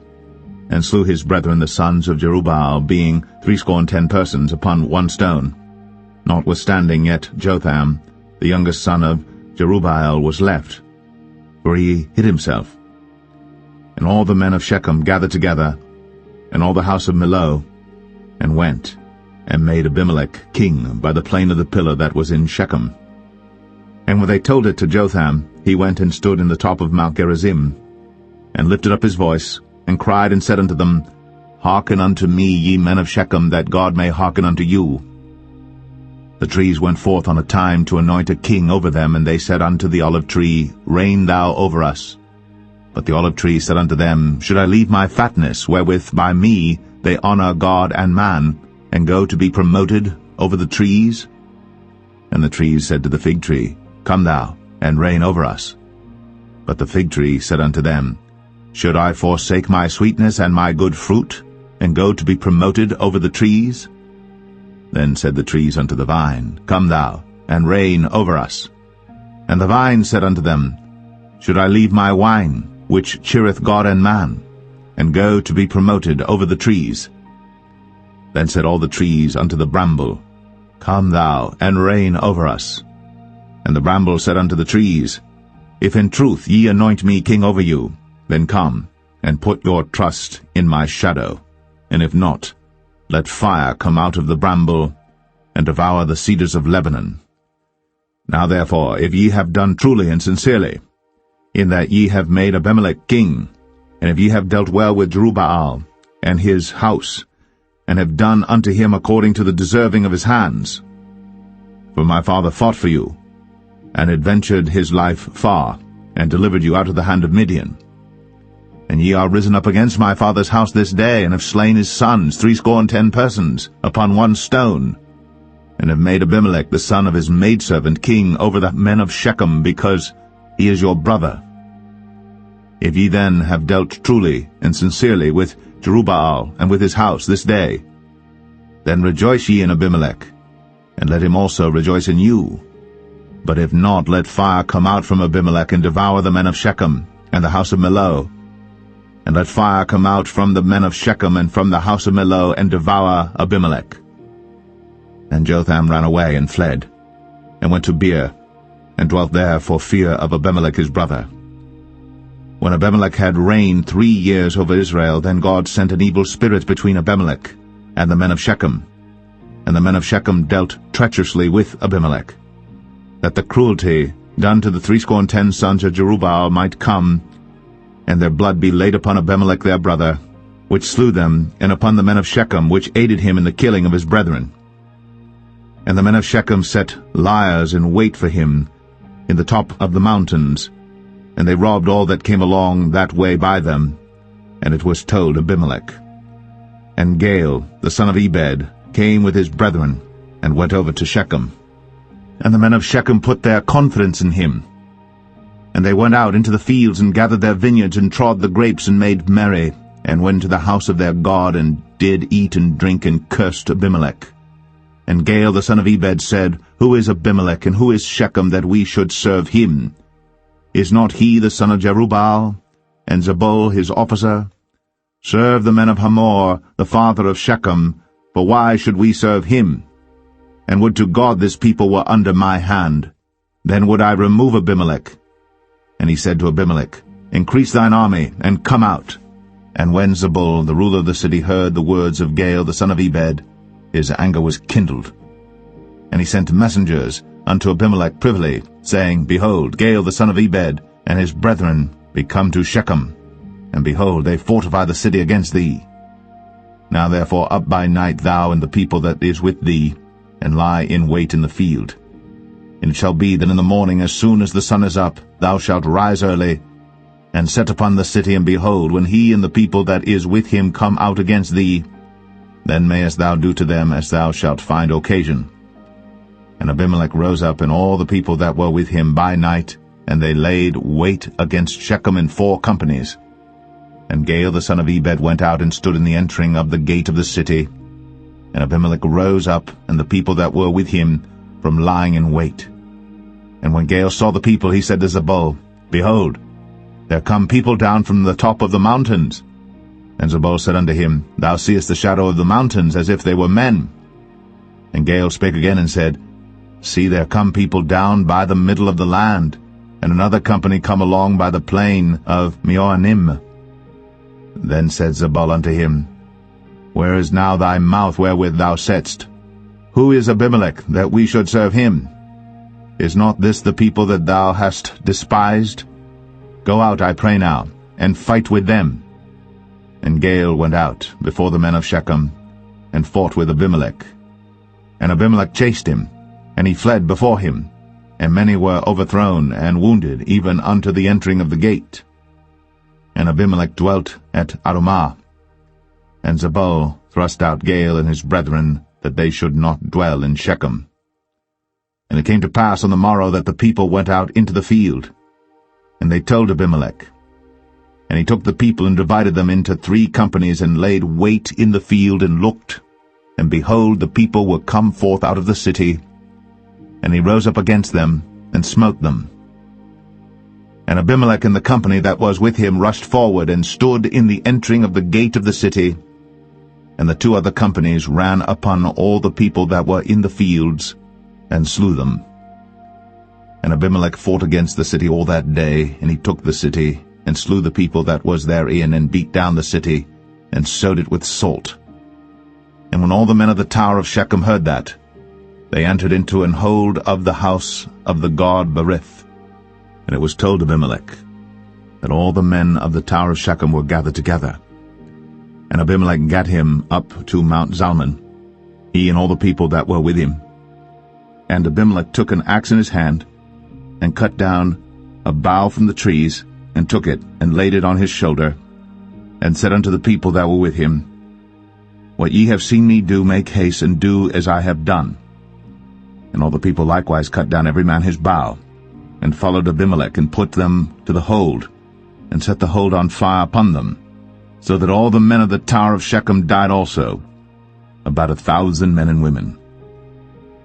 and slew his brethren the sons of Jerubbaal, being 70 persons, upon one stone. Notwithstanding yet Jotham, the youngest son of Jerubbaal, was left, for he hid himself. And all the men of Shechem gathered together, and all the house of Millo, and went, and made Abimelech king by the plain of the pillar that was in Shechem. And when they told it to Jotham, he went and stood in the top of Mount Gerizim, and lifted up his voice, and cried and said unto them, Hearken unto me, ye men of Shechem, that God may hearken unto you. The trees went forth on a time to anoint a king over them, and they said unto the olive tree, Reign thou over us. But the olive tree said unto them, Should I leave my fatness, wherewith by me they honor God and man, and go to be promoted over the trees? And the trees said to the fig tree, Come thou, and reign over us. But the fig tree said unto them, Should I forsake my sweetness and my good fruit, and go to be promoted over the trees? Then said the trees unto the vine, Come thou, and reign over us. And the vine said unto them, Should I leave my wine, which cheereth God and man, and go to be promoted over the trees? Then said all the trees unto the bramble, Come thou, and reign over us. And the bramble said unto the trees, If in truth ye anoint me king over you, then come, and put your trust in my shadow. And if not, let fire come out of the bramble, and devour the cedars of Lebanon. Now therefore, if ye have done truly and sincerely, in that ye have made Abimelech king, and if ye have dealt well with Jerubbaal and his house, and have done unto him according to the deserving of his hands, for my father fought for you, and adventured his life far, and delivered you out of the hand of Midian. And ye are risen up against my father's house this day, and have slain his sons, 70 persons, upon one stone, and have made Abimelech the son of his maidservant king over the men of Shechem, because he is your brother. If ye then have dealt truly and sincerely with Jerubbaal and with his house this day, then rejoice ye in Abimelech, and let him also rejoice in you. But if not, let fire come out from Abimelech, and devour the men of Shechem and the house of Millo. And let fire come out from the men of Shechem and from the house of Millo, and devour Abimelech. And Jotham ran away and fled, and went to Beer, and dwelt there for fear of Abimelech his brother. When Abimelech had reigned 3 years over Israel, then God sent an evil spirit between Abimelech and the men of Shechem. And the men of Shechem dealt treacherously with Abimelech, that the cruelty done to the 70 sons of Jerubbaal might come, and their blood be laid upon Abimelech their brother, which slew them, and upon the men of Shechem, which aided him in the killing of his brethren. And the men of Shechem set liers in wait for him in the top of the mountains, and they robbed all that came along that way by them. And it was told Abimelech. And Gaal, the son of Ebed, came with his brethren, and went over to Shechem. And the men of Shechem put their confidence in him. And they went out into the fields, and gathered their vineyards, and trod the grapes, and made merry, and went to the house of their God, and did eat and drink, and cursed Abimelech. And Gaal the son of Ebed said, Who is Abimelech, and who is Shechem, that we should serve him? Is not he the son of Jerubbaal, and Zebul his officer? Serve the men of Hamor, the father of Shechem, for why should we serve him? And would to God this people were under my hand, then would I remove Abimelech. And he said to Abimelech, Increase thine army, and come out. And when Zebul, the ruler of the city, heard the words of Gaal the son of Ebed, his anger was kindled. And he sent messengers unto Abimelech privily, saying, Behold, Gaal the son of Ebed and his brethren be come to Shechem, and behold, they fortify the city against thee. Now therefore up by night thou and the people that is with thee, and lie in wait in the field. And it shall be that in the morning, as soon as the sun is up, thou shalt rise early, and set upon the city, and behold, when he and the people that is with him come out against thee, then mayest thou do to them as thou shalt find occasion. And Abimelech rose up, and all the people that were with him by night, and they laid wait against Shechem in 4 companies. And Gaal the son of Ebed went out and stood in the entering of the gate of the city. And Abimelech rose up, and the people that were with him, from lying in wait. And when Gaal saw the people, he said to Zebul, Behold, there come people down from the top of the mountains. And Zebul said unto him, Thou seest the shadow of the mountains, as if they were men. And Gaal spake again and said, See, there come people down by the middle of the land, and another company come along by the plain of Meoanim. Then said Zebul unto him, Where is now thy mouth wherewith thou saidst, Who is Abimelech, that we should serve him? Is not this the people that thou hast despised? Go out, I pray now, and fight with them. And Gaal went out before the men of Shechem, and fought with Abimelech. And Abimelech chased him, And he fled before him, and many were overthrown and wounded, even unto the entering of the gate. And Abimelech dwelt at Arumah. And Zebul thrust out Gaal and his brethren, that they should not dwell in Shechem. And it came to pass on the morrow that the people went out into the field. And they told Abimelech. And he took the people and divided them into 3 companies, and laid wait in the field, and looked. And behold, the people were come forth out of the city. And he rose up against them, and smote them. And Abimelech and the company that was with him rushed forward, and stood in the entering of the gate of the city. And the 2 other companies ran upon all the people that were in the fields, and slew them. And Abimelech fought against the city all that day, and he took the city, and slew the people that was therein, and beat down the city, and sowed it with salt. And when all the men of the tower of Shechem heard that, they entered into an hold of the house of the god Berith. And it was told Abimelech that all the men of the tower of Shechem were gathered together. And Abimelech gat him up to Mount Zalmon, he and all the people that were with him. And Abimelech took an axe in his hand, and cut down a bough from the trees, and took it, and laid it on his shoulder, and said unto the people that were with him, What ye have seen me do, make haste, and do as I have done. And all the people likewise cut down every man his bough, and followed Abimelech, and put them to the hold, and set the hold on fire upon them, so that all the men of the tower of Shechem died also, about 1,000 men and women.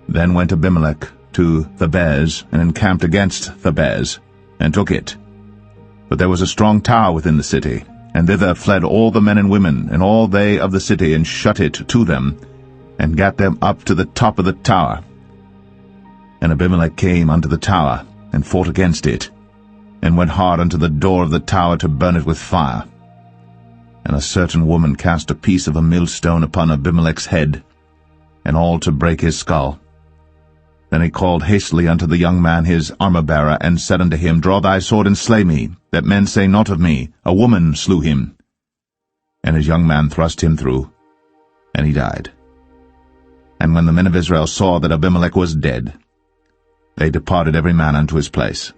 Then went Abimelech to Thebez, and encamped against Thebez, and took it. But there was a strong tower within the city, and thither fled all the men and women, and all they of the city, and shut it to them, and gat them up to the top of the tower. And Abimelech came unto the tower, and fought against it, and went hard unto the door of the tower to burn it with fire. And a certain woman cast a piece of a millstone upon Abimelech's head, and all to break his skull. Then he called hastily unto the young man his armor-bearer, and said unto him, Draw thy sword, and slay me, that men say not of me, A woman slew him. And his young man thrust him through, and he died. And when the men of Israel saw that Abimelech was dead, they departed every man unto his place.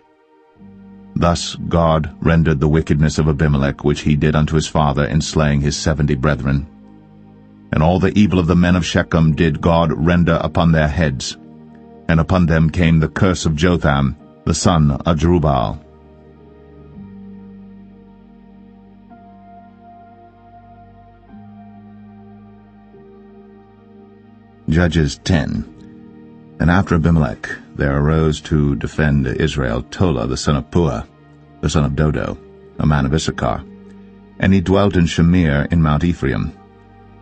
Thus God rendered the wickedness of Abimelech, which he did unto his father, in slaying his 70 brethren. And all the evil of the men of Shechem did God render upon their heads, and upon them came the curse of Jotham, the son of Jerubbaal. Judges 10. And after Abimelech there arose to defend Israel Tola the son of Puah, the son of Dodo, a man of Issachar. And he dwelt in Shamir in Mount Ephraim.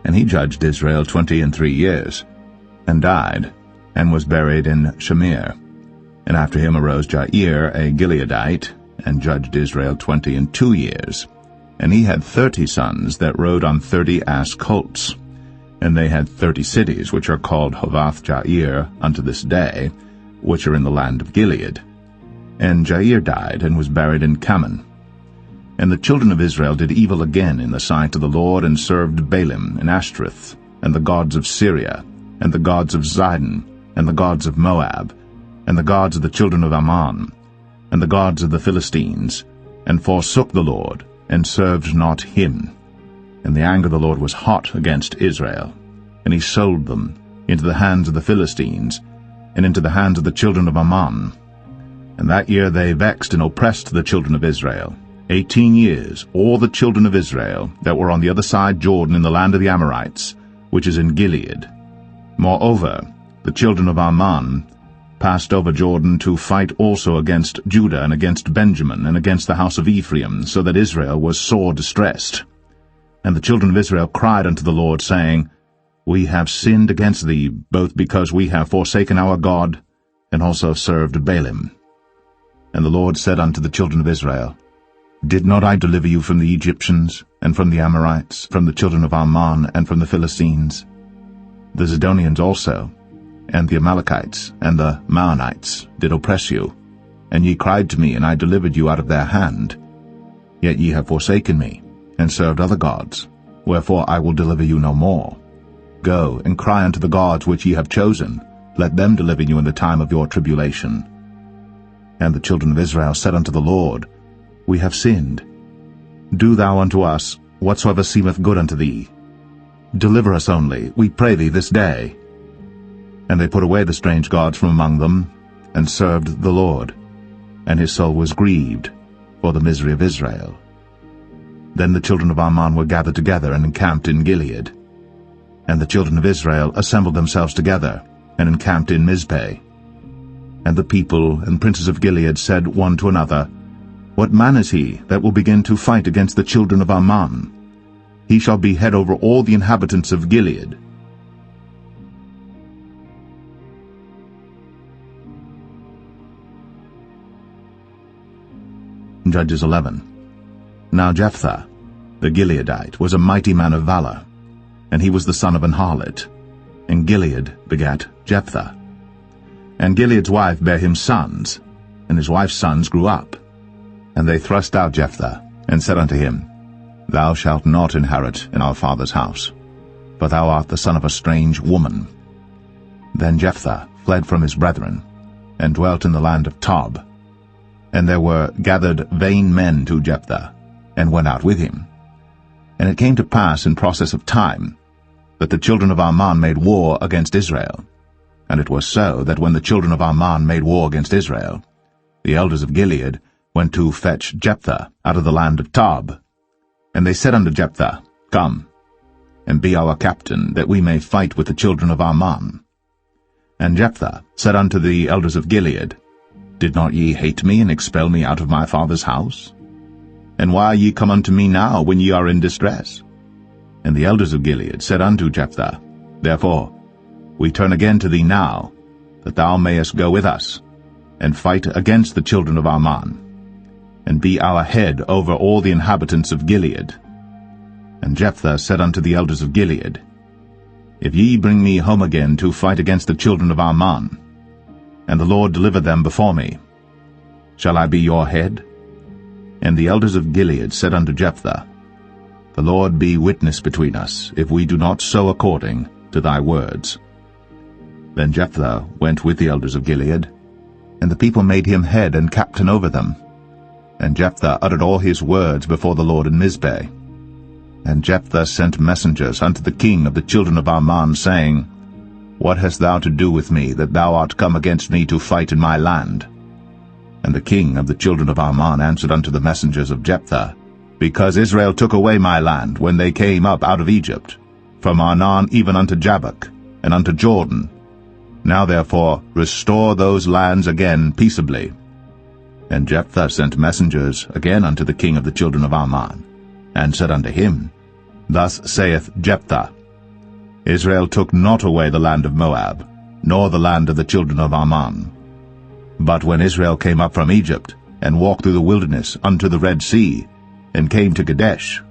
And he judged Israel 23 years, and died, and was buried in Shamir. And after him arose Jair, a Gileadite, and judged Israel 22 years. And he had 30 sons that rode on 30 ass colts. And they had 30 cities, which are called Hovath Jair unto this day, which are in the land of Gilead. And Jair died, and was buried in Kaman. And the children of Israel did evil again in the sight of the Lord, and served Baalim and Ashtoreth, and the gods of Syria, and the gods of Zidon, and the gods of Moab, and the gods of the children of Ammon, and the gods of the Philistines, and forsook the Lord, and served not him. And the anger of the Lord was hot against Israel, and he sold them into the hands of the Philistines, and into the hands of the children of Ammon. And that year they vexed and oppressed the children of Israel 18 years, all the children of Israel that were on the other side Jordan in the land of the Amorites, which is in Gilead. Moreover, the children of Ammon passed over Jordan to fight also against Judah, and against Benjamin, and against the house of Ephraim, so that Israel was sore distressed. And the children of Israel cried unto the Lord, saying, We have sinned against thee, both because we have forsaken our God, and also served Baalim. And the Lord said unto the children of Israel, Did not I deliver you from the Egyptians, and from the Amorites, from the children of Ammon, and from the Philistines? The Zidonians also, and the Amalekites, and the Maonites did oppress you. And ye cried to me, and I delivered you out of their hand. Yet ye have forsaken me, and served other gods, wherefore I will deliver you no more. Go, and cry unto the gods which ye have chosen, let them deliver you in the time of your tribulation. And the children of Israel said unto the Lord, We have sinned. Do thou unto us whatsoever seemeth good unto thee. Deliver us only, we pray thee, this day. And they put away the strange gods from among them, and served the Lord. And his soul was grieved for the misery of Israel. Then the children of Ammon were gathered together and encamped in Gilead. And the children of Israel assembled themselves together, and encamped in Mizpeh. And the people and princes of Gilead said one to another, What man is he that will begin to fight against the children of Ammon? He shall be head over all the inhabitants of Gilead. Judges 11. Now Jephthah, the Gileadite, was a mighty man of valor, and he was the son of an harlot. And Gilead begat Jephthah. And Gilead's wife bare him sons, and his wife's sons grew up. And they thrust out Jephthah, and said unto him, Thou shalt not inherit in our father's house, for thou art the son of a strange woman. Then Jephthah fled from his brethren, and dwelt in the land of Tob. And there were gathered vain men to Jephthah, and went out with him. And it came to pass in process of time, that the children of Ammon made war against Israel. And it was so that when the children of Ammon made war against Israel, the elders of Gilead went to fetch Jephthah out of the land of Tob. And they said unto Jephthah, Come, and be our captain, that we may fight with the children of Ammon. And Jephthah said unto the elders of Gilead, Did not ye hate me, and expel me out of my father's house? And why are ye come unto me now, when ye are in distress? And the elders of Gilead said unto Jephthah, Therefore we turn again to thee now, that thou mayest go with us, and fight against the children of Ammon, and be our head over all the inhabitants of Gilead. And Jephthah said unto the elders of Gilead, If ye bring me home again to fight against the children of Ammon, and the Lord deliver them before me, shall I be your head? And the elders of Gilead said unto Jephthah, The Lord be witness between us, if we do not so according to thy words. Then Jephthah went with the elders of Gilead, and the people made him head and captain over them. And Jephthah uttered all his words before the Lord in Mizpeh. And Jephthah sent messengers unto the king of the children of Ammon, saying, What hast thou to do with me, that thou art come against me to fight in my land? And the king of the children of Ammon answered unto the messengers of Jephthah, Because Israel took away my land when they came up out of Egypt, from Arnon even unto Jabbok, and unto Jordan. Now therefore restore those lands again peaceably. And Jephthah sent messengers again unto the king of the children of Ammon, and said unto him, Thus saith Jephthah, Israel took not away the land of Moab, nor the land of the children of Ammon. But when Israel came up from Egypt, and walked through the wilderness unto the Red Sea, and came to Kadesh,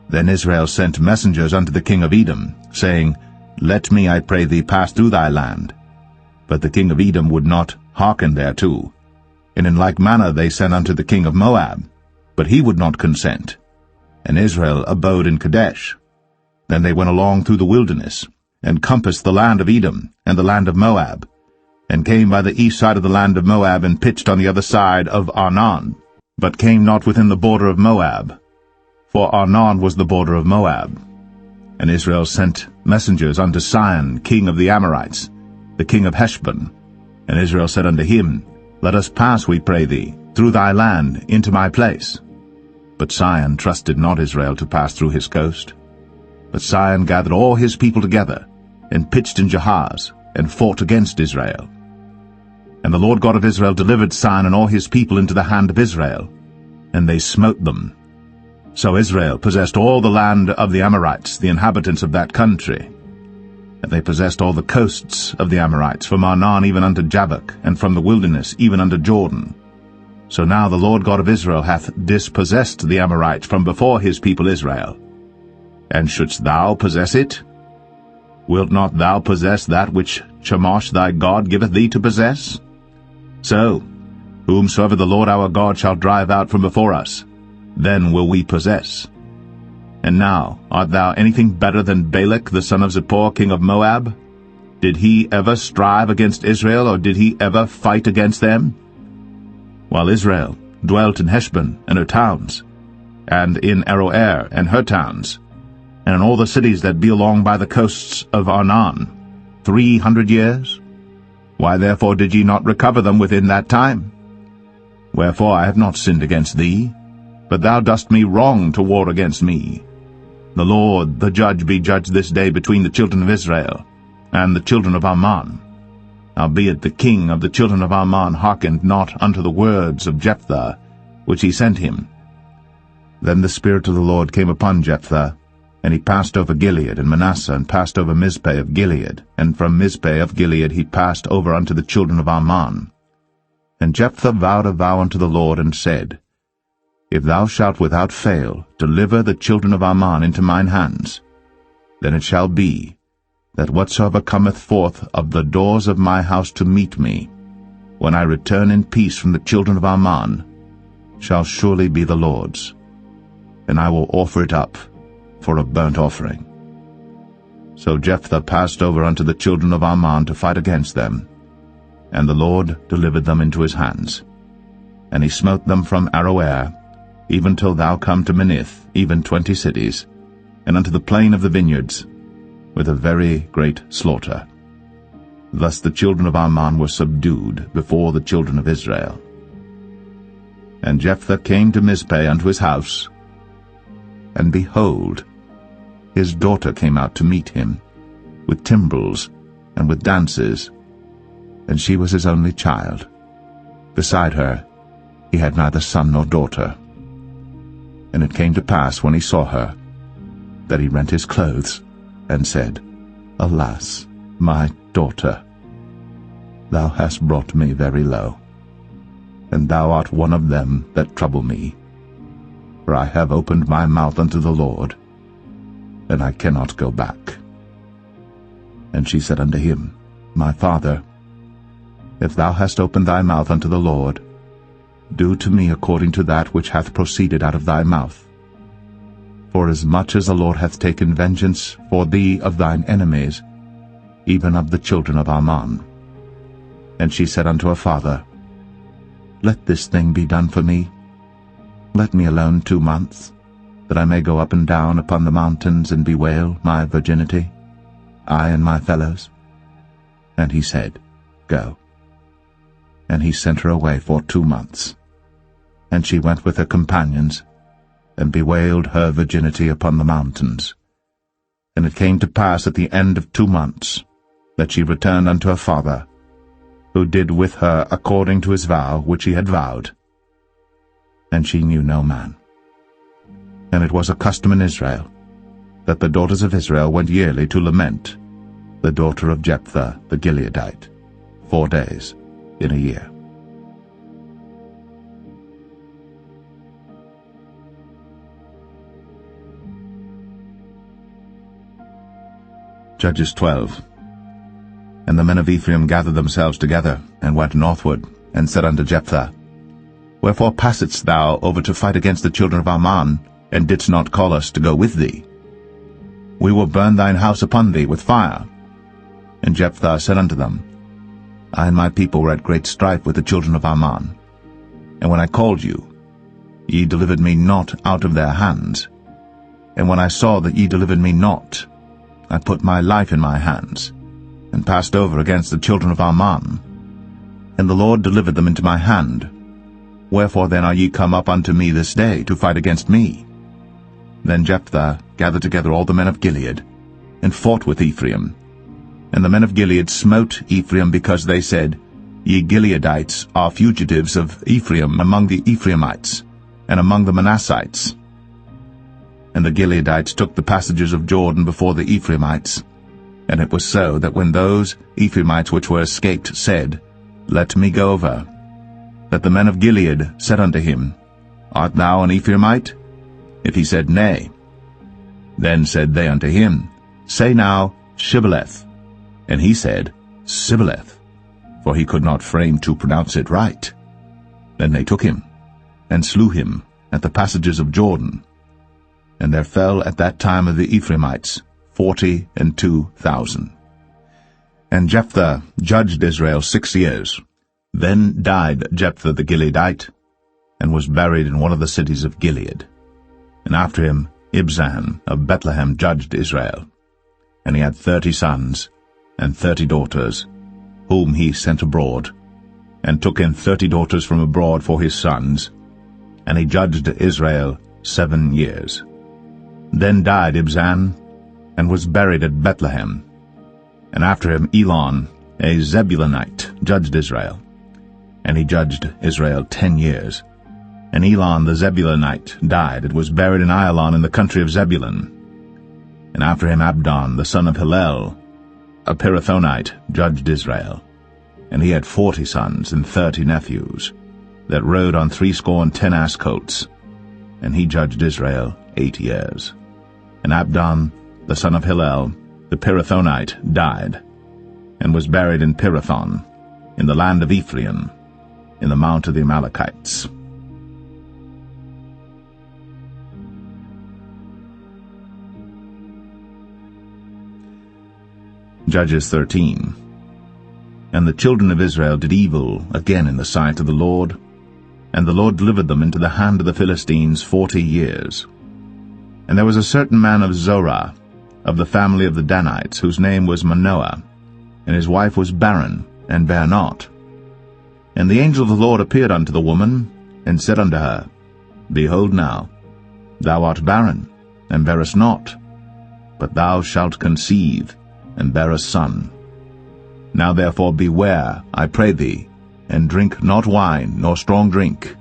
then Israel sent messengers unto the king of Edom, saying, Let me, I pray thee, pass through thy land. But the king of Edom would not hearken thereto. And in like manner they sent unto the king of Moab, but he would not consent. And Israel abode in Kadesh. Then they went along through the wilderness, and compassed the land of Edom and the land of Moab, and came by the east side of the land of Moab, and pitched on the other side of Arnon, but came not within the border of Moab, for Arnon was the border of Moab. And Israel sent messengers unto Sihon, king of the Amorites, the king of Heshbon. And Israel said unto him, Let us pass, we pray thee, through thy land into my place. But Sihon trusted not Israel to pass through his coast. But Sihon gathered all his people together, and pitched in Jahaz, and fought against Israel. And the Lord God of Israel delivered Sihon and all his people into the hand of Israel, and they smote them. So Israel possessed all the land of the Amorites, the inhabitants of that country. And they possessed all the coasts of the Amorites, from Arnon even unto Jabbok, and from the wilderness even unto Jordan. So now the Lord God of Israel hath dispossessed the Amorites from before his people Israel. And shouldst thou possess it? Wilt not thou possess that which Chemosh thy God giveth thee to possess? So, whomsoever the Lord our God shall drive out from before us, then will we possess. And now art thou anything better than Balak the son of Zippor, king of Moab? Did he ever strive against Israel, or did he ever fight against them? While Israel dwelt in Heshbon and her towns, and in Aroer and her towns, and in all the cities that be along by the coasts of Arnon, 300 years? Why therefore did ye not recover them within that time? Wherefore I have not sinned against thee, but thou dost me wrong to war against me. The Lord the judge be judged this day between the children of Israel and the children of Ammon. Howbeit the king of the children of Ammon hearkened not unto the words of Jephthah, which he sent him. Then the Spirit of the Lord came upon Jephthah, and he passed over Gilead and Manasseh, and passed over Mizpeh of Gilead, and from Mizpeh of Gilead he passed over unto the children of Ammon. And Jephthah vowed a vow unto the Lord, and said, If thou shalt without fail deliver the children of Ammon into mine hands, then it shall be, that whatsoever cometh forth of the doors of my house to meet me, when I return in peace from the children of Ammon, shall surely be the Lord's, and I will offer it up for a burnt offering. So Jephthah passed over unto the children of Ammon to fight against them, and the Lord delivered them into his hands. And he smote them from Aroer, even till thou come to Minnith, even 20 cities, and unto the plain of the vineyards, with a very great slaughter. Thus the children of Ammon were subdued before the children of Israel. And Jephthah came to Mizpeh unto his house, and behold, his daughter came out to meet him, with timbrels and with dances, and she was his only child. Beside her he had neither son nor daughter. And it came to pass, when he saw her, that he rent his clothes, and said, Alas, my daughter, thou hast brought me very low, and thou art one of them that trouble me. For I have opened my mouth unto the Lord, and I cannot go back. And she said unto him, My father, if thou hast opened thy mouth unto the Lord, do to me according to that which hath proceeded out of thy mouth. For as much as the Lord hath taken vengeance for thee of thine enemies, even of the children of Ammon. And she said unto her father, Let this thing be done for me. Let me alone 2 months, that I may go up and down upon the mountains and bewail my virginity, I and my fellows. And he said, Go. And he sent her away for 2 months. And she went with her companions, and bewailed her virginity upon the mountains. And it came to pass at the end of 2 months, that she returned unto her father, who did with her according to his vow which he had vowed. And she knew no man. And it was a custom in Israel, that the daughters of Israel went yearly to lament the daughter of Jephthah the Gileadite, 4 days in a year. Judges 12. And the men of Ephraim gathered themselves together, and went northward, and said unto Jephthah, Wherefore passedst thou over to fight against the children of Ammon, and didst not call us to go with thee? We will burn thine house upon thee with fire. And Jephthah said unto them, I and my people were at great strife with the children of Ammon. And when I called you, ye delivered me not out of their hands. And when I saw that ye delivered me not, I put my life in my hands, and passed over against the children of Ammon. And the Lord delivered them into my hand. Wherefore then are ye come up unto me this day to fight against me? Then Jephthah gathered together all the men of Gilead, and fought with Ephraim. And the men of Gilead smote Ephraim, because they said, Ye Gileadites are fugitives of Ephraim among the Ephraimites, and among the Manassites. And the Gileadites took the passages of Jordan before the Ephraimites. And it was so, that when those Ephraimites which were escaped said, Let me go over, that the men of Gilead said unto him, Art thou an Ephraimite? If he said, Nay. Then said they unto him, Say now, Shibboleth. And he said, Sibboleth, for he could not frame to pronounce it right. Then they took him, and slew him at the passages of Jordan. And there fell at that time of the Ephraimites 42,000. And Jephthah judged Israel 6 years. Then died Jephthah the Gileadite, and was buried in one of the cities of Gilead. And after him Ibzan of Bethlehem judged Israel. And he had 30 sons and 30 daughters, whom he sent abroad, and took in 30 daughters from abroad for his sons. And he judged Israel 7 years. Then died Ibzan, and was buried at Bethlehem. And after him Elon, a Zebulunite, judged Israel. And he judged Israel 10 years. And Elon the Zebulunite died, and was buried in Ailon in the country of Zebulun. And after him Abdon the son of Hillel, a Pirathonite, judged Israel. And he had 40 sons and 30 nephews, that rode on 70 ass colts. And he judged Israel 8 years. And Abdon the son of Hillel, the Pirathonite, died, and was buried in Pirathon, in the land of Ephraim, in the mount of the Amalekites. Judges 13. And the children of Israel did evil again in the sight of the Lord, and the Lord delivered them into the hand of the Philistines 40 years. And there was a certain man of Zorah, of the family of the Danites, whose name was Manoah, and his wife was barren, and bare not. And the angel of the Lord appeared unto the woman, and said unto her, Behold now, thou art barren, and bearest not, but thou shalt conceive, and bear a son. Now therefore beware, I pray thee, and drink not wine nor strong drink,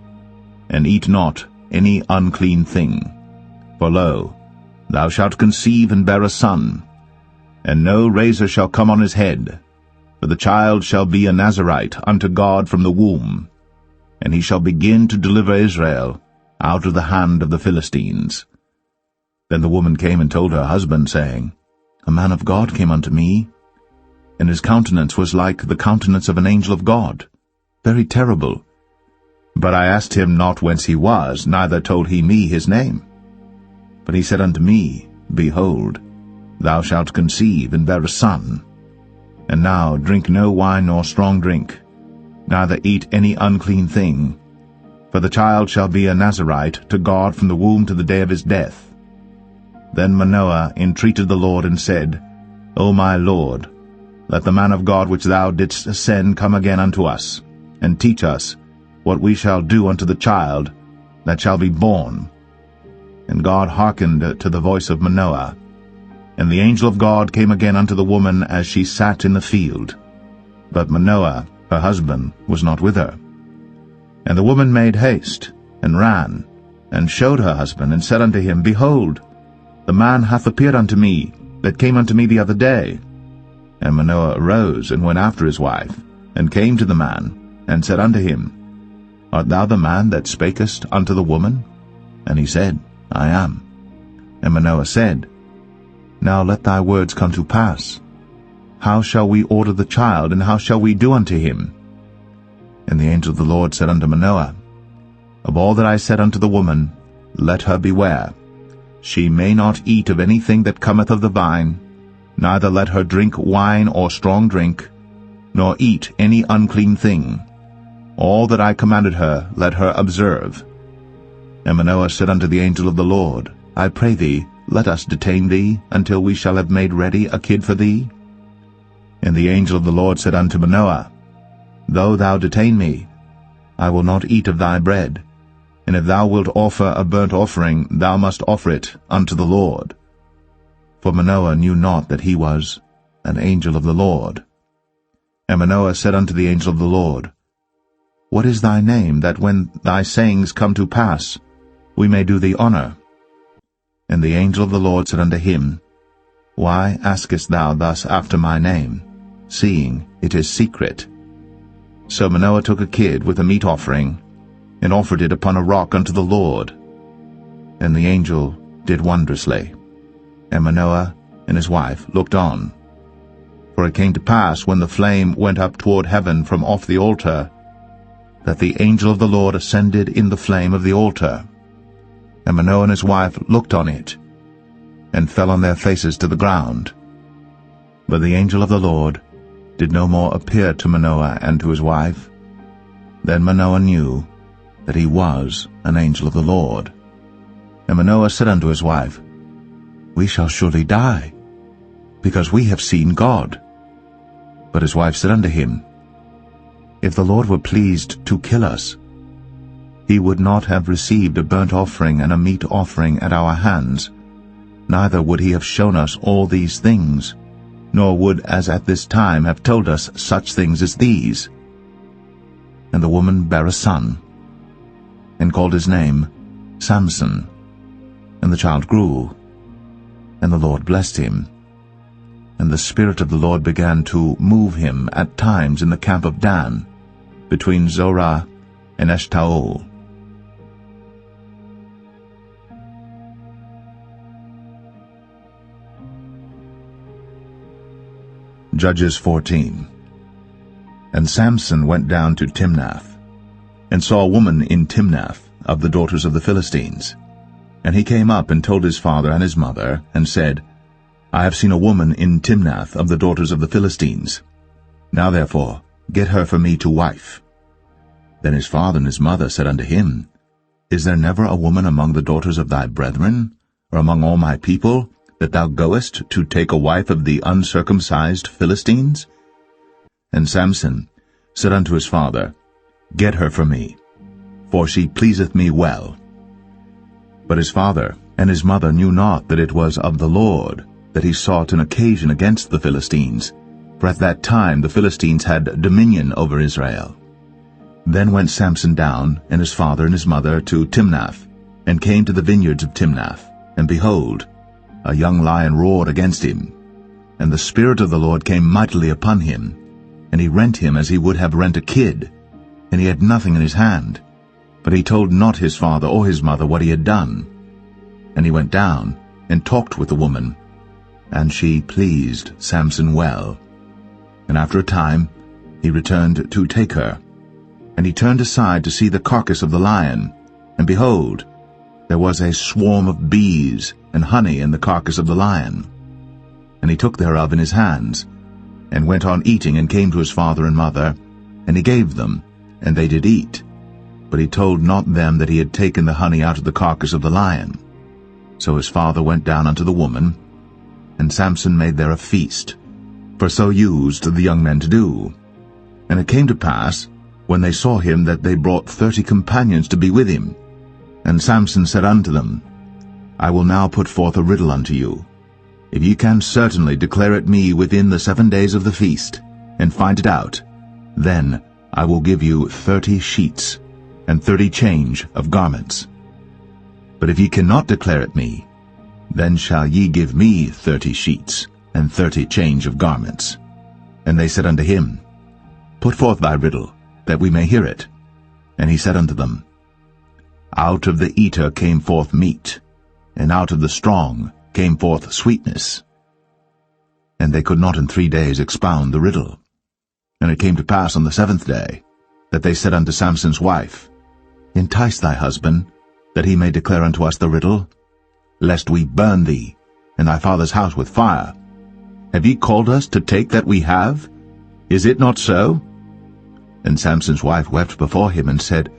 and eat not any unclean thing. For lo, thou shalt conceive and bear a son, and no razor shall come on his head, for the child shall be a Nazarite unto God from the womb, and he shall begin to deliver Israel out of the hand of the Philistines. Then the woman came and told her husband, saying, A man of God came unto me, and his countenance was like the countenance of an angel of God, very terrible. But I asked him not whence he was, neither told he me his name. But he said unto me, Behold, thou shalt conceive and bear a son. And now drink no wine nor strong drink, neither eat any unclean thing, for the child shall be a Nazarite to God from the womb to the day of his death. Then Manoah entreated the Lord, and said, O my Lord, let the man of God which thou didst send come again unto us, and teach us what we shall do unto the child that shall be born. And God hearkened to the voice of Manoah. And the angel of God came again unto the woman as she sat in the field. But Manoah, her husband, was not with her. And the woman made haste, and ran, and showed her husband, and said unto him, Behold, the man hath appeared unto me, that came unto me the other day. And Manoah arose, and went after his wife, and came to the man, and said unto him, Art thou the man that spakest unto the woman? And he said, I am. And Manoah said, Now let thy words come to pass. How shall we order the child, and how shall we do unto him? And the angel of the Lord said unto Manoah, Of all that I said unto the woman, let her beware. She may not eat of anything that cometh of the vine, neither let her drink wine or strong drink, nor eat any unclean thing. All that I commanded her let her observe. And Manoah said unto the angel of the Lord, I pray thee, let us detain thee, until we shall have made ready a kid for thee. And the angel of the Lord said unto Manoah, Though thou detain me, I will not eat of thy bread, and if thou wilt offer a burnt offering, thou must offer it unto the Lord. For Manoah knew not that he was an angel of the Lord. And Manoah said unto the angel of the Lord, What is thy name, that when thy sayings come to pass, we may do thee honor? And the angel of the Lord said unto him, Why askest thou thus after my name, seeing it is secret? So Manoah took a kid with a meat offering, and offered it upon a rock unto the Lord. And the angel did wondrously. And Manoah and his wife looked on. For it came to pass, when the flame went up toward heaven from off the altar, that the angel of the Lord ascended in the flame of the altar. And Manoah and his wife looked on it, and fell on their faces to the ground. But the angel of the Lord did no more appear to Manoah and to his wife. Then Manoah knew that he was an angel of the Lord. And Manoah said unto his wife, We shall surely die, because we have seen God. But his wife said unto him, If the Lord were pleased to kill us, he would not have received a burnt offering and a meat offering at our hands, neither would he have shown us all these things, nor would as at this time have told us such things as these. And the woman bare a son, and called his name Samson. And the child grew, and the Lord blessed him. And the Spirit of the Lord began to move him at times in the camp of Dan, between Zorah and Eshtaol. Judges 14. And Samson went down to Timnath, and saw a woman in Timnath of the daughters of the Philistines. And he came up and told his father and his mother, and said, I have seen a woman in Timnath of the daughters of the Philistines. Now therefore get her for me to wife. Then his father and his mother said unto him, Is there never a woman among the daughters of thy brethren, or among all my people, that thou goest to take a wife of the uncircumcised Philistines? And Samson said unto his father, Get her for me, for she pleaseth me well. But his father and his mother knew not that it was of the Lord that he sought an occasion against the Philistines, for at that time the Philistines had dominion over Israel. Then went Samson down, and his father and his mother, to Timnath, and came to the vineyards of Timnath. And behold, a young lion roared against him. And the Spirit of the Lord came mightily upon him, and he rent him as he would have rent a kid, and he had nothing in his hand. But he told not his father or his mother what he had done. And he went down and talked with the woman, and she pleased Samson well. And after a time he returned to take her. And he turned aside to see the carcass of the lion, and behold, there was a swarm of bees and honey in the carcass of the lion. And he took thereof in his hands, and went on eating, and came to his father and mother, and he gave them, and they did eat. But he told not them that he had taken the honey out of the carcass of the lion. So his father went down unto the woman, and Samson made there a feast, for so used the young men to do. And it came to pass, when they saw him, that they brought 30 companions to be with him. And Samson said unto them, I will now put forth a riddle unto you. If ye can certainly declare it me within the 7 days of the feast, and find it out, then I will give you 30 sheets, and 30 change of garments. But if ye cannot declare it me, then shall ye give me 30 sheets, and 30 change of garments. And they said unto him, Put forth thy riddle, that we may hear it. And he said unto them, Out of the eater came forth meat, and out of the strong came forth sweetness. And they could not in 3 days expound the riddle. And it came to pass on the 7th day, that they said unto Samson's wife, Entice thy husband, that he may declare unto us the riddle, lest we burn thee, and thy father's house with fire. Have ye called us to take that we have? Is it not so? And Samson's wife wept before him, and said,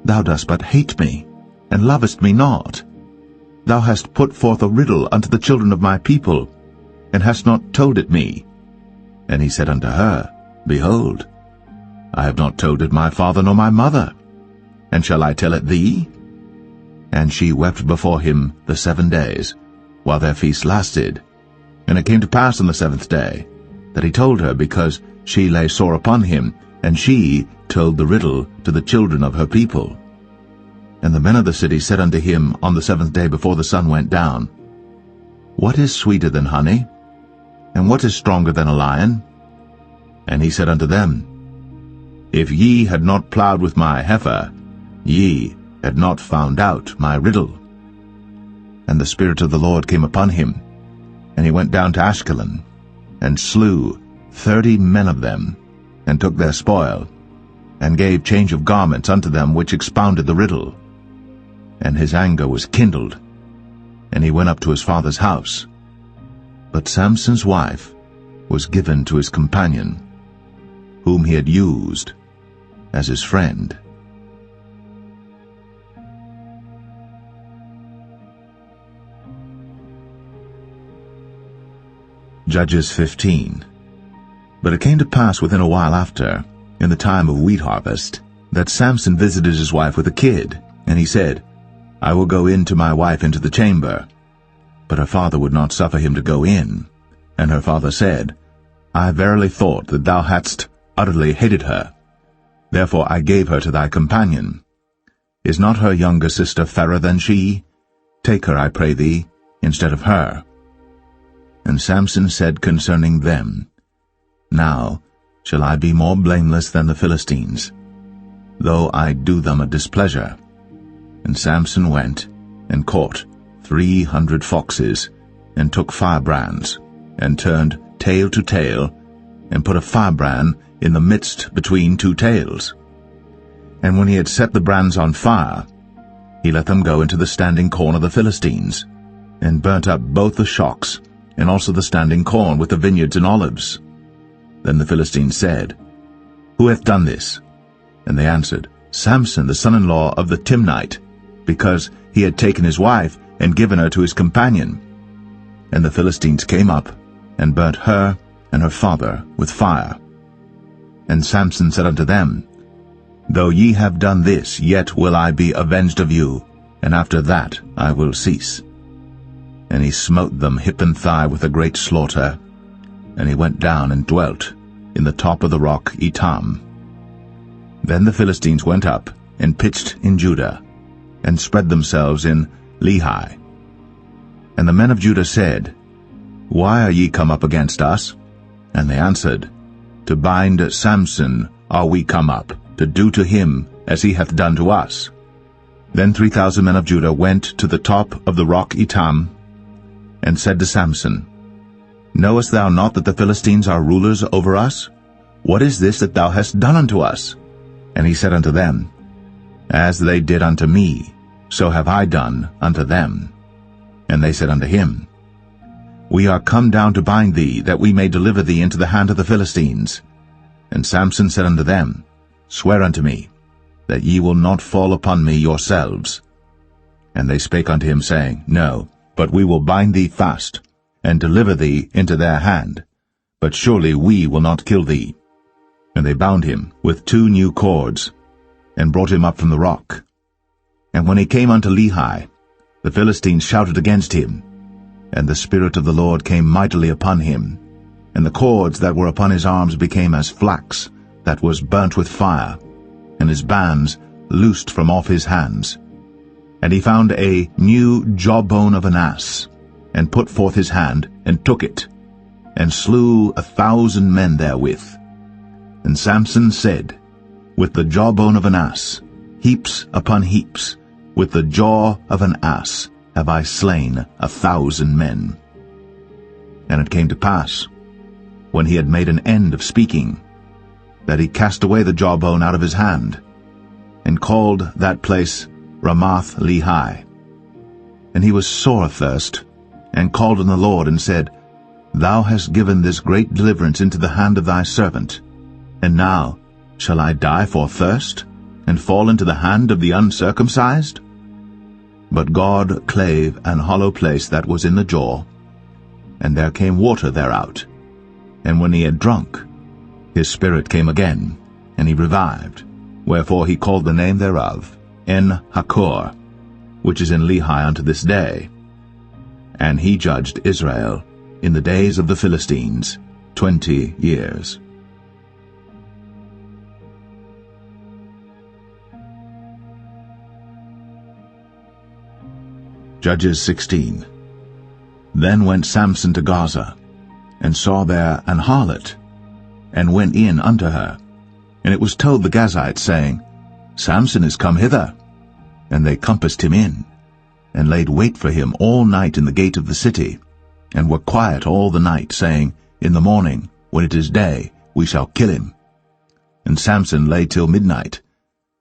Thou dost but hate me, and lovest me not. Thou hast put forth a riddle unto the children of my people, and hast not told it me. And he said unto her, Behold, I have not told it my father nor my mother, and shall I tell it thee? And she wept before him the 7 days, while their feast lasted. And it came to pass on the 7th day, that he told her, because she lay sore upon him, and she told the riddle to the children of her people. And the men of the city said unto him on the 7th day before the sun went down, What is sweeter than honey? And what is stronger than a lion? And he said unto them, If ye had not plowed with my heifer, ye had not found out my riddle. And the Spirit of the Lord came upon him, and he went down to Ashkelon, and slew 30 men of them, and took their spoil, and gave change of garments unto them which expounded the riddle. And his anger was kindled, and he went up to his father's house. But Samson's wife was given to his companion, whom he had used as his friend. Judges 15. But it came to pass within a while after, in the time of wheat harvest, that Samson visited his wife with a kid, and he said, I will go in to my wife into the chamber. But her father would not suffer him to go in. And her father said, I verily thought that thou hadst utterly hated her. Therefore I gave her to thy companion. Is not her younger sister fairer than she? Take her, I pray thee, instead of her. And Samson said concerning them, Now shall I be more blameless than the Philistines, though I do them a displeasure. And Samson went and caught 300 foxes, and took firebrands, and turned tail to tail, and put a firebrand in the midst between two tails. And when he had set the brands on fire, he let them go into the standing corn of the Philistines, and burnt up both the shocks, and also the standing corn with the vineyards and olives. Then the Philistines said, Who hath done this? And they answered, Samson, the son-in-law of the Timnite, because he had taken his wife and given her to his companion. And the Philistines came up, and burnt her and her father with fire. And Samson said unto them, Though ye have done this, yet will I be avenged of you, and after that I will cease. And he smote them hip and thigh with a great slaughter, and he went down and dwelt in the top of the rock Etam. Then the Philistines went up and pitched in Judah, and spread themselves in Lehi. And the men of Judah said, Why are ye come up against us? And they answered, To bind Samson are we come up, to do to him as he hath done to us. Then 3,000 men of Judah went to the top of the rock Etam, and said to Samson, Knowest thou not that the Philistines are rulers over us? What is this that thou hast done unto us? And he said unto them, As they did unto me, so have I done unto them. And they said unto him, We are come down to bind thee, that we may deliver thee into the hand of the Philistines. And Samson said unto them, Swear unto me, that ye will not fall upon me yourselves. And they spake unto him, saying, No, but we will bind thee fast, and deliver thee into their hand. But surely we will not kill thee. And they bound him with 2 new cords, and brought him up from the rock. And when he came unto Lehi, the Philistines shouted against him, and the Spirit of the Lord came mightily upon him, and the cords that were upon his arms became as flax that was burnt with fire, and his bands loosed from off his hands. And he found a new jawbone of an ass, and put forth his hand, and took it, and slew 1,000 men therewith. And Samson said, With the jawbone of an ass, heaps upon heaps, with the jaw of an ass have I slain 1,000 men. And it came to pass, when he had made an end of speaking, that he cast away the jawbone out of his hand, and called that place Ramath Lehi. And he was sore athirst, and called on the Lord, and said, Thou hast given this great deliverance into the hand of thy servant, and now shall I die for thirst, and fall into the hand of the uncircumcised? But God clave an hollow place that was in the jaw, and there came water thereout. And when he had drunk, his spirit came again, and he revived. Wherefore he called the name thereof En-Hakkore, which is in Lehi unto this day. And he judged Israel in the days of the Philistines 20 years. Judges 16. Then went Samson to Gaza, and saw there an harlot, and went in unto her. And it was told the Gazites, saying, Samson is come hither. And they compassed him in, and laid wait for him all night in the gate of the city, and were quiet all the night, saying, In the morning, when it is day, we shall kill him. And Samson lay till midnight,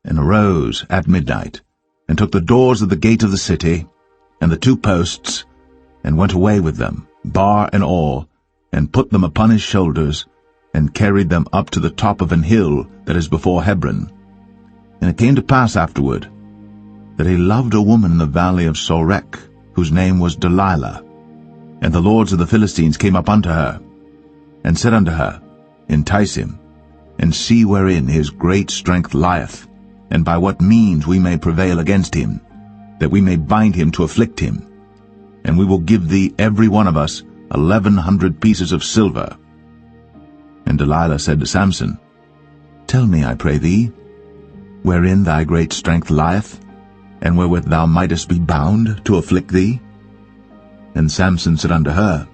and arose at midnight, and took the doors of the gate of the city, and the 2 posts, and went away with them, bar and all, and put them upon his shoulders, and carried them up to the top of an hill that is before Hebron. And it came to pass afterward, that he loved a woman in the valley of Sorek, whose name was Delilah. And the lords of the Philistines came up unto her, and said unto her, Entice him, and see wherein his great strength lieth, and by what means we may prevail against him, that we may bind him to afflict him. And we will give thee every one of us 1,100 pieces of silver. And Delilah said to Samson, Tell me, I pray thee, wherein thy great strength lieth, and wherewith thou mightest be bound to afflict thee? And Samson said unto her,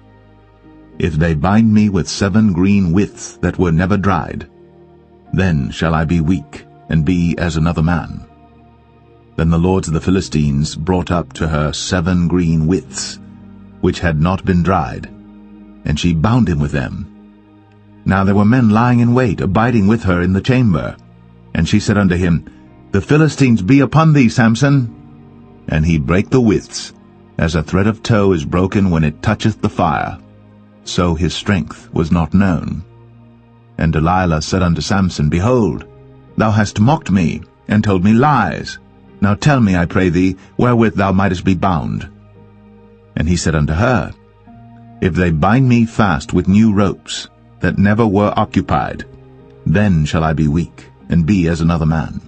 If they bind me with 7 green withs that were never dried, then shall I be weak, and be as another man. Then the lords of the Philistines brought up to her 7 green withs, which had not been dried, and she bound him with them. Now there were men lying in wait, abiding with her in the chamber. And she said unto him, The Philistines be upon thee, Samson. And he brake the withs, as a thread of tow is broken when it toucheth the fire. So his strength was not known. And Delilah said unto Samson, Behold, thou hast mocked me, and told me lies. Now tell me, I pray thee, wherewith thou mightest be bound. And he said unto her, If they bind me fast with new ropes, that never were occupied, then shall I be weak, and be as another man.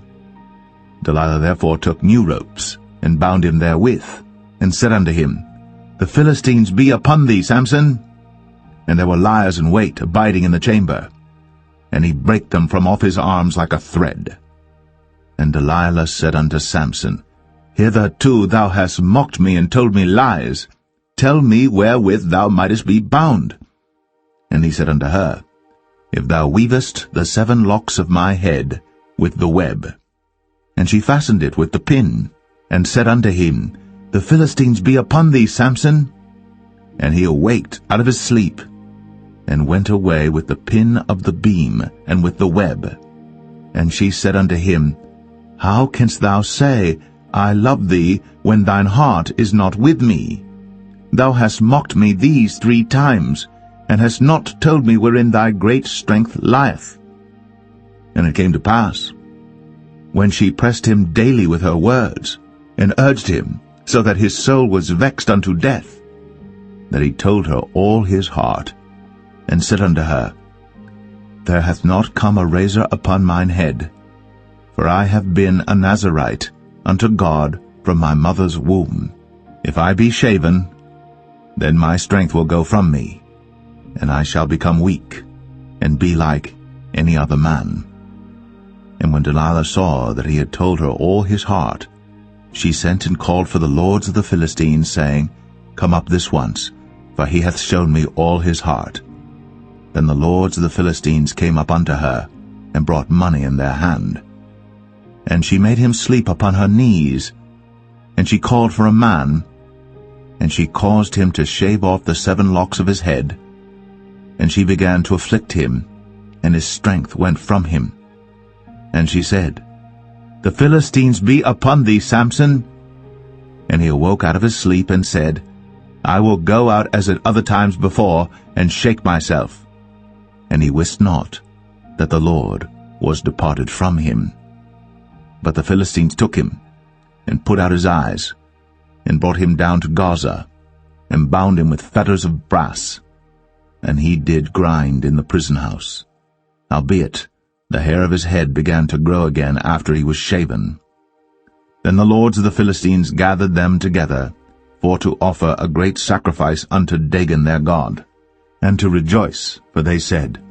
Delilah therefore took new ropes, and bound him therewith, and said unto him, The Philistines be upon thee, Samson. And there were liers in wait, abiding in the chamber. And he brake them from off his arms like a thread. And Delilah said unto Samson, Hitherto thou hast mocked me, and told me lies. Tell me wherewith thou mightest be bound. And he said unto her, If thou weavest the 7 locks of my head with the web. And she fastened it with the pin, and said unto him, The Philistines be upon thee, Samson. And he awaked out of his sleep, and went away with the pin of the beam, and with the web. And she said unto him, How canst thou say, I love thee, when thine heart is not with me? Thou hast mocked me these 3 times, and hast not told me wherein thy great strength lieth. And it came to pass, when she pressed him daily with her words, and urged him, so that his soul was vexed unto death, that he told her all his heart, and said unto her, There hath not come a razor upon mine head, for I have been a Nazarite unto God from my mother's womb. If I be shaven, then my strength will go from me, and I shall become weak, and be like any other man. And when Delilah saw that he had told her all his heart, she sent and called for the lords of the Philistines, saying, Come up this once, for he hath shown me all his heart. Then the lords of the Philistines came up unto her, and brought money in their hand. And she made him sleep upon her knees, and she called for a man, and she caused him to shave off the 7 locks of his head. And she began to afflict him, and his strength went from him. And she said, The Philistines be upon thee, Samson. And he awoke out of his sleep, and said, I will go out as at other times before, and shake myself. And he wist not that the Lord was departed from him. But the Philistines took him, and put out his eyes, and brought him down to Gaza, and bound him with fetters of brass. And he did grind in the prison house. Howbeit, the hair of his head began to grow again after he was shaven. Then the lords of the Philistines gathered them together, for to offer a great sacrifice unto Dagon their god, and to rejoice, for they said,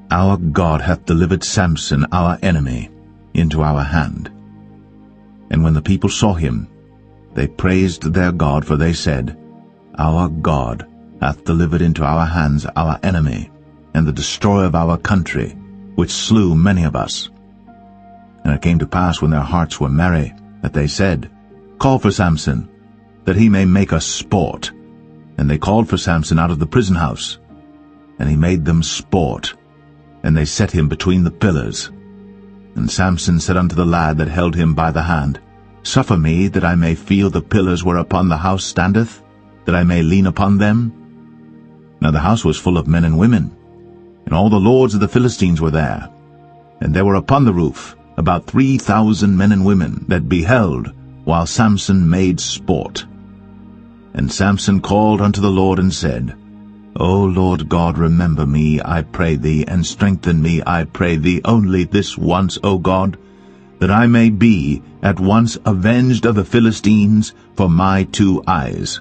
Our God hath delivered Samson our enemy into our hand. And when the people saw him, they praised their God, for they said, Our God hath delivered into our hands our enemy, and the destroyer of our country, which slew many of us. And it came to pass, when their hearts were merry, that they said, Call for Samson, that he may make us sport. And they called for Samson out of the prison house. And he made them sport, and they set him between the pillars. And Samson said unto the lad that held him by the hand, Suffer me that I may feel the pillars whereupon the house standeth, that I may lean upon them. Now the house was full of men and women, and all the lords of the Philistines were there. And there were upon the roof about 3,000 men and women that beheld while Samson made sport. And Samson called unto the Lord and said, O Lord God, remember me, I pray thee, and strengthen me, I pray thee, only this once, O God, that I may be at once avenged of the Philistines for my 2 eyes.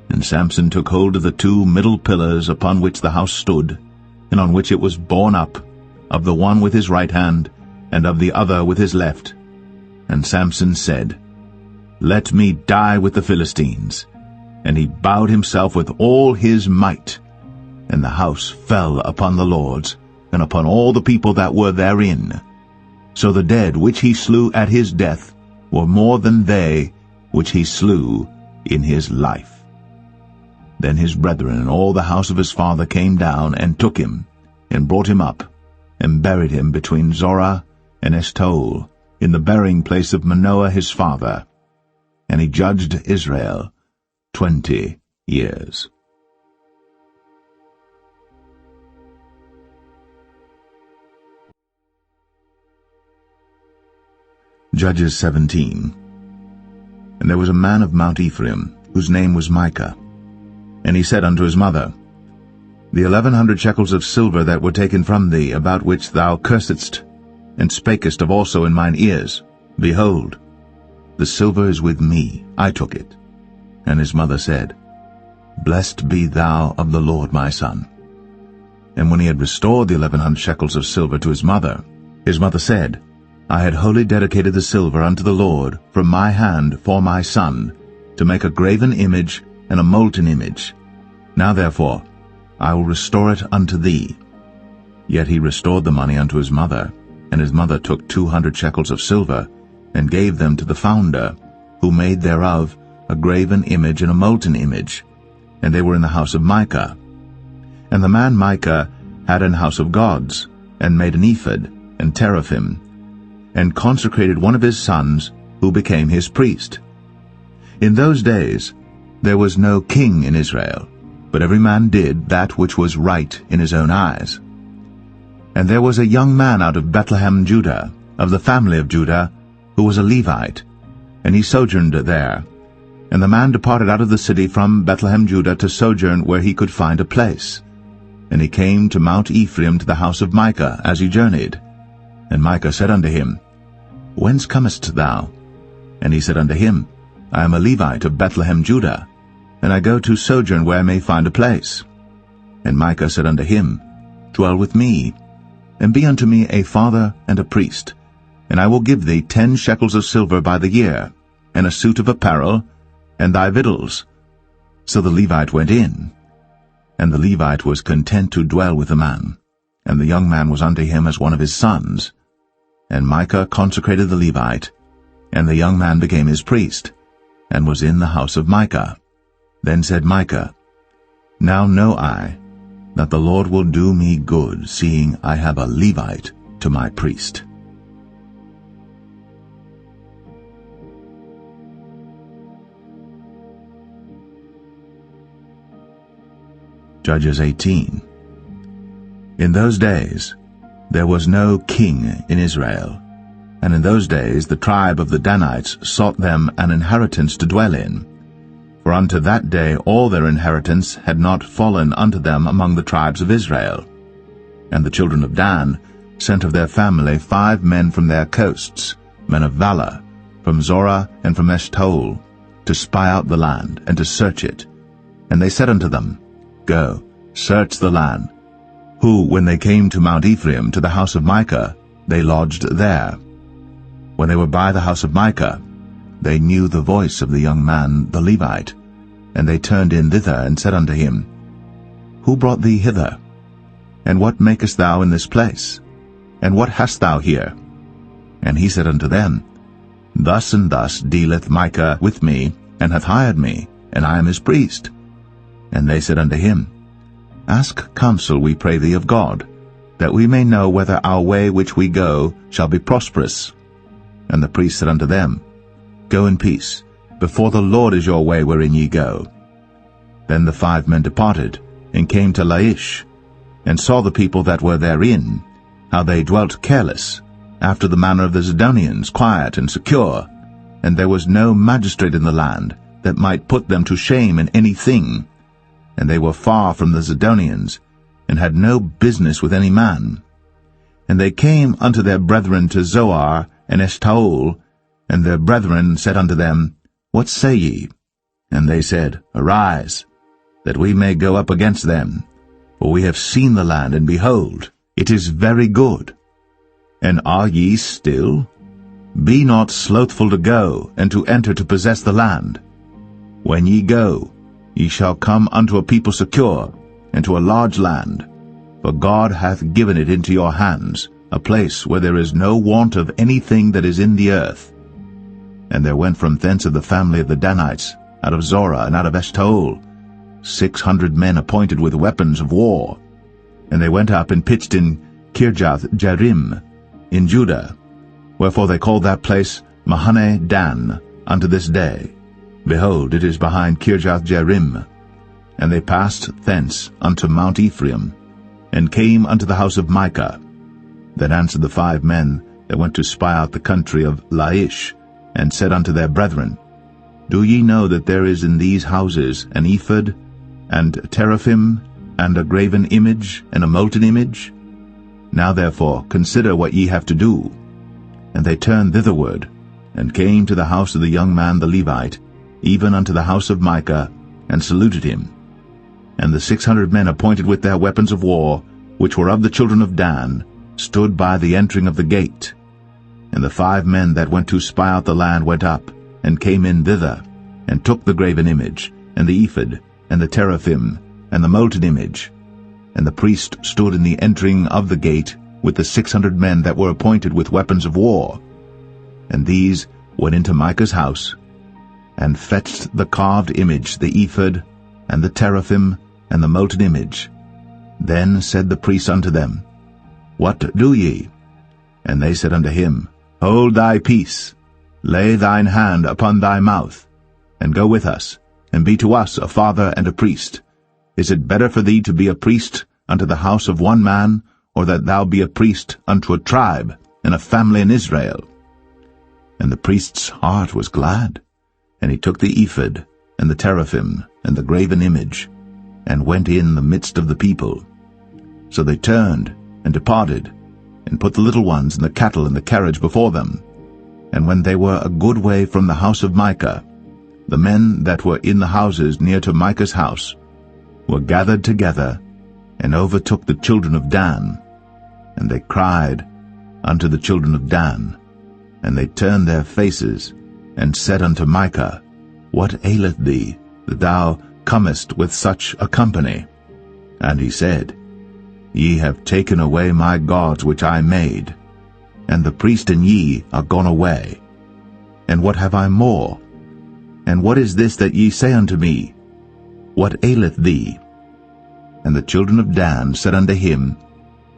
And Samson took hold of the 2 middle pillars upon which the house stood, and on which it was borne up, of the one with his right hand, and of the other with his left. And Samson said, Let me die with the Philistines. And he bowed himself with all his might. And the house fell upon the lords, and upon all the people that were therein. So the dead which he slew at his death were more than they which he slew in his life. Then his brethren and all the house of his father came down, and took him, and brought him up, and buried him between Zorah and Eshtaol, in the burying place of Manoah his father. And he judged Israel 20 years. Judges 17. And there was a man of Mount Ephraim, whose name was Micah. And he said unto his mother, The 1,100 shekels of silver that were taken from thee, about which thou cursedst, and spakest of also in mine ears, behold, the silver is with me, I took it. And his mother said, Blessed be thou of the Lord, my son. And when he had restored the 1,100 shekels of silver to his mother said, I had wholly dedicated the silver unto the Lord from my hand for my son, to make a graven image and a molten image. Now therefore I will restore it unto thee. Yet he restored the money unto his mother, and his mother took 200 shekels of silver, and gave them to the founder, who made thereof a graven image and a molten image, and they were in the house of Micah. And the man Micah had an house of gods, and made an ephod and teraphim, and consecrated one of his sons, who became his priest. In those days there was no king in Israel, but every man did that which was right in his own eyes. And there was a young man out of Bethlehem, Judah, of the family of Judah, who was a Levite, and he sojourned there. And the man departed out of the city from Bethlehem, Judah, to sojourn where he could find a place. And he came to Mount Ephraim, to the house of Micah, as he journeyed. And Micah said unto him, Whence comest thou? And he said unto him, I am a Levite of Bethlehem, Judah, and I go to sojourn where I may find a place. And Micah said unto him, Dwell with me, and be unto me a father and a priest, and I will give thee 10 shekels of silver by the year, and a suit of apparel, and thy victuals. So the Levite went in. And the Levite was content to dwell with the man, and the young man was unto him as one of his sons. And Micah consecrated the Levite, and the young man became his priest, and was in the house of Micah. Then said Micah, Now know I that the Lord will do me good, seeing I have a Levite to my priest. Judges 18. In those days there was no king in Israel, and in those days the tribe of the Danites sought them an inheritance to dwell in. For unto that day all their inheritance had not fallen unto them among the tribes of Israel. And the children of Dan sent of their family 5 men from their coasts, men of valor, from Zorah and from Eshtaol, to spy out the land, and to search it. And they said unto them, Go, search the land. Who, when they came to Mount Ephraim, to the house of Micah, they lodged there. When they were by the house of Micah, they knew the voice of the young man the Levite, and they turned in thither, and said unto him, Who brought thee hither? And what makest thou in this place? And what hast thou here? And he said unto them, Thus and thus dealeth Micah with me, and hath hired me, and I am his priest. And they said unto him, Ask counsel, we pray thee, of God, that we may know whether our way which we go shall be prosperous. And the priest said unto them, Go in peace, before the Lord is your way wherein ye go. Then the 5 men departed, and came to Laish, and saw the people that were therein, how they dwelt careless, after the manner of the Zidonians, quiet and secure, and there was no magistrate in the land that might put them to shame in any thing. And they were far from the Zidonians, and had no business with any man. And they came unto their brethren to Zoar and Eshtaol, and their brethren said unto them, What say ye? And they said, Arise, that we may go up against them. For we have seen the land, and behold, it is very good. And are ye still? Be not slothful to go, and to enter to possess the land. When ye go, ye shall come unto a people secure, and to a large land. For God hath given it into your hands, a place where there is no want of anything that is in the earth. And there went from thence of the family of the Danites, out of Zorah and out of Eshtaol, 600 men appointed with weapons of war. And they went up and pitched in Kirjath-jearim, in Judah. Wherefore they called that place Mahane Dan unto this day. Behold, it is behind Kirjath-jearim. And they passed thence unto Mount Ephraim, and came unto the house of Micah. Then answered the 5 men that went to spy out the country of Laish, and said unto their brethren, Do ye know that there is in these houses an ephod, and teraphim, and a graven image, and a molten image? Now therefore consider what ye have to do. And they turned thitherward, and came to the house of the young man the Levite, even unto the house of Micah, and saluted him. And the 600 men appointed with their weapons of war, which were of the children of Dan, stood by the entering of the gate. And the 5 men that went to spy out the land went up, and came in thither, and took the graven image, and the ephod, and the teraphim, and the molten image. And the priest stood in the entering of the gate with the 600 men that were appointed with weapons of war. And these went into Micah's house, and fetched the carved image, the ephod, and the teraphim, and the molten image. Then said the priest unto them, What do ye? And they said unto him, Hold thy peace, lay thine hand upon thy mouth, and go with us, and be to us a father and a priest. Is it better for thee to be a priest unto the house of one man, or that thou be a priest unto a tribe and a family in Israel? And the priest's heart was glad, and he took the ephod, and the teraphim, and the graven image, and went in the midst of the people. So they turned, and departed, and put the little ones and the cattle in the carriage before them. And when they were a good way from the house of Micah, the men that were in the houses near to Micah's house were gathered together, and overtook the children of Dan. And they cried unto the children of Dan, and they turned their faces, and said unto Micah, What aileth thee, that thou comest with such a company? And he said, Ye have taken away my gods which I made, and the priest and ye are gone away. And what have I more? And what is this that ye say unto me? What aileth thee? And the children of Dan said unto him,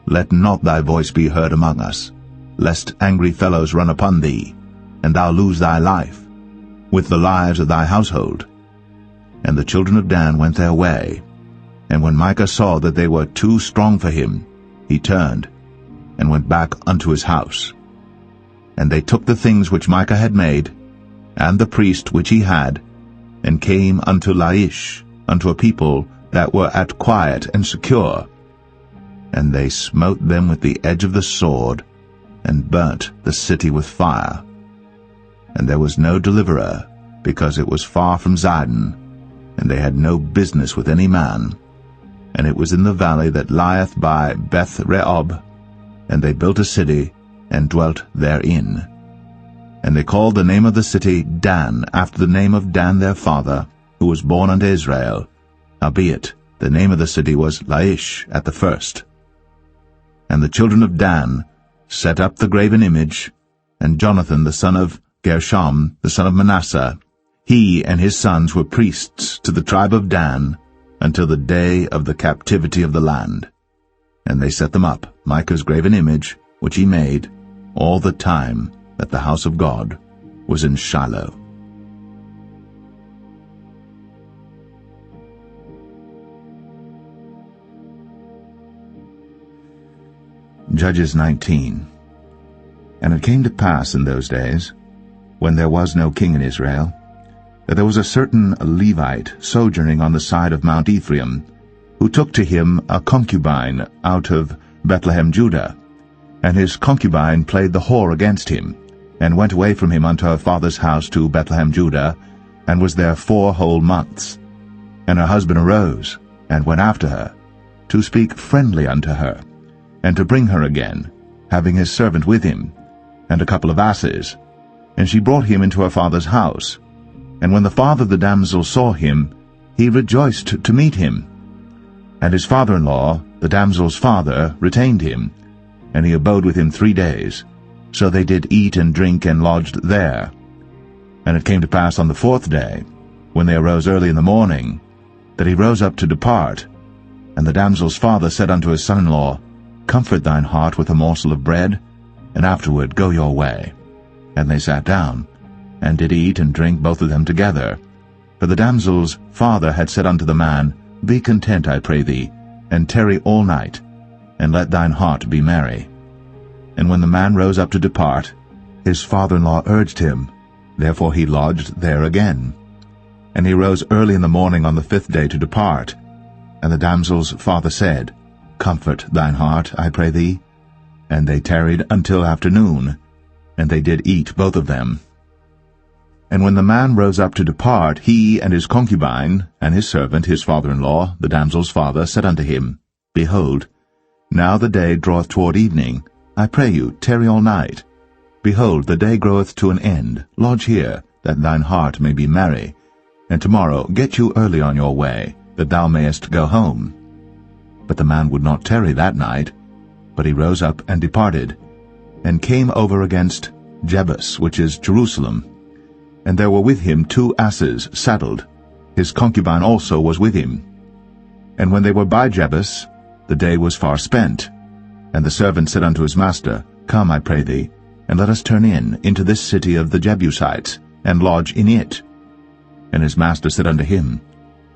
Let not thy voice be heard among us, lest angry fellows run upon thee, and thou lose thy life, with the lives of thy household. And the children of Dan went their way. And when Micah saw that they were too strong for him, he turned, and went back unto his house. And they took the things which Micah had made, and the priest which he had, and came unto Laish, unto a people that were at quiet and secure. And they smote them with the edge of the sword, and burnt the city with fire. And there was no deliverer, because it was far from Zidon, and they had no business with any man. And it was in the valley that lieth by Beth-rehob, and they built a city, and dwelt therein. And they called the name of the city Dan, after the name of Dan their father, who was born unto Israel. Howbeit, the name of the city was Laish at the first. And the children of Dan set up the graven image, and Jonathan the son of Gershom, the son of Manasseh, he and his sons were priests to the tribe of Dan, until the day of the captivity of the land. And they set them up, Micah's graven image, which he made, all the time that the house of God was in Shiloh. Judges 19. And it came to pass in those days, when there was no king in Israel, that there was a certain Levite sojourning on the side of Mount Ephraim, who took to him a concubine out of Bethlehem Judah. And his concubine played the whore against him, and went away from him unto her father's house to Bethlehem Judah, and was there 4 whole months. And her husband arose, and went after her, to speak friendly unto her, and to bring her again, having his servant with him, and a couple of asses. And she brought him into her father's house. And when the father of the damsel saw him, he rejoiced to meet him. And his father-in-law, the damsel's father, retained him, and he abode with him 3 days. So they did eat and drink and lodged there. And it came to pass on the 4th day, when they arose early in the morning, that he rose up to depart. And the damsel's father said unto his son-in-law, Comfort thine heart with a morsel of bread, and afterward go your way. And they sat down, and did eat and drink both of them together. For the damsel's father had said unto the man, Be content, I pray thee, and tarry all night, and let thine heart be merry. And when the man rose up to depart, his father-in-law urged him, therefore he lodged there again. And he rose early in the morning on the 5th day to depart. And the damsel's father said, Comfort thine heart, I pray thee. And they tarried until afternoon, and they did eat both of them. And when the man rose up to depart, he and his concubine, and his servant, his father-in-law, the damsel's father, said unto him, Behold, now the day draweth toward evening. I pray you, tarry all night. Behold, the day groweth to an end. Lodge here, that thine heart may be merry. And tomorrow get you early on your way, that thou mayest go home. But the man would not tarry that night, but he rose up and departed, and came over against Jebus, which is Jerusalem. And there were with him 2 asses saddled. His concubine also was with him. And when they were by Jebus, the day was far spent. And the servant said unto his master, Come, I pray thee, and let us turn into this city of the Jebusites, and lodge in it. And his master said unto him,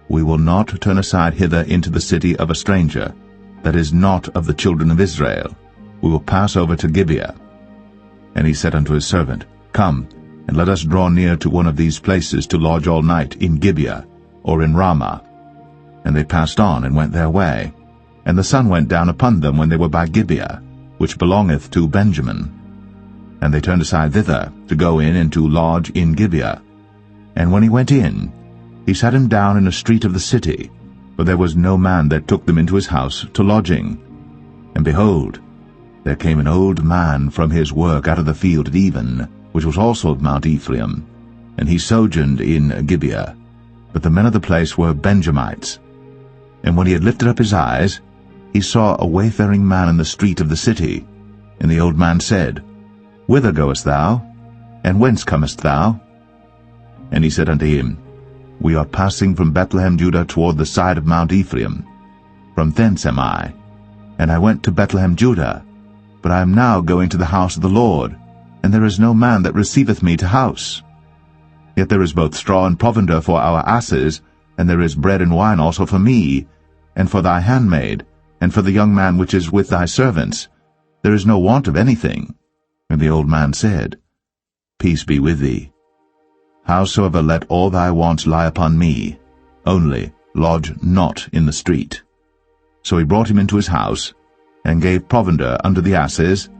We will not turn aside hither into the city of a stranger, that is not of the children of Israel. We will pass over to Gibeah. And he said unto his servant, Come, and let us draw near to one of these places to lodge all night in Gibeah, or in Ramah. And they passed on and went their way. And the sun went down upon them when they were by Gibeah, which belongeth to Benjamin. And they turned aside thither, to go in and to lodge in Gibeah. And when he went in, he sat him down in a street of the city, for there was no man that took them into his house to lodging. And behold, there came an old man from his work out of the field at even, which was also of Mount Ephraim, and he sojourned in Gibeah. But the men of the place were Benjamites. And when he had lifted up his eyes, he saw a wayfaring man in the street of the city. And the old man said, Whither goest thou? And whence comest thou? And he said unto him, We are passing from Bethlehem Judah toward the side of Mount Ephraim. From thence am I. And I went to Bethlehem Judah, but I am now going to the house of the Lord, and there is no man that receiveth me to house. Yet there is both straw and provender for our asses, and there is bread and wine also for me, and for thy handmaid, and for the young man which is with thy servants. There is no want of anything. And the old man said, Peace be with thee. Howsoever let all thy wants lie upon me, only lodge not in the street. So he brought him into his house, and gave provender unto the asses,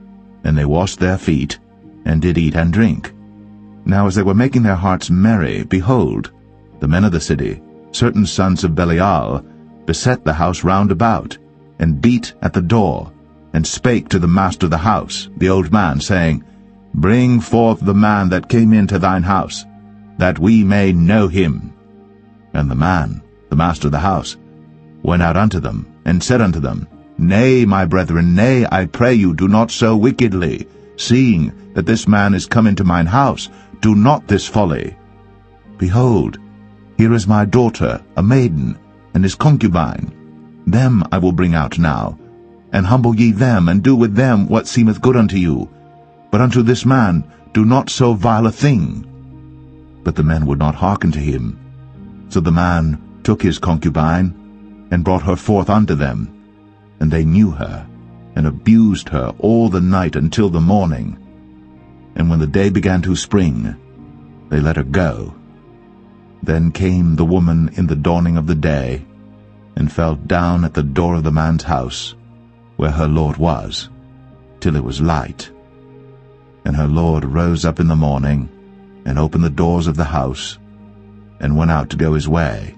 and they washed their feet, and did eat and drink. Now as they were making their hearts merry, behold, the men of the city, certain sons of Belial, beset the house round about, and beat at the door, and spake to the master of the house, the old man, saying, Bring forth the man that came into thine house, that we may know him. And the man, the master of the house, went out unto them, and said unto them, Nay, my brethren, nay, I pray you, do not so wickedly. Seeing that this man is come into mine house, do not this folly. Behold, here is my daughter, a maiden, and his concubine. Them I will bring out now, and humble ye them, and do with them what seemeth good unto you. But unto this man do not so vile a thing. But the men would not hearken to him. So the man took his concubine, and brought her forth unto them, and they knew her, and abused her all the night until the morning. And when the day began to spring, they let her go. Then came the woman in the dawning of the day, and fell down at the door of the man's house, where her lord was, till it was light. And her lord rose up in the morning, and opened the doors of the house, and went out to go his way.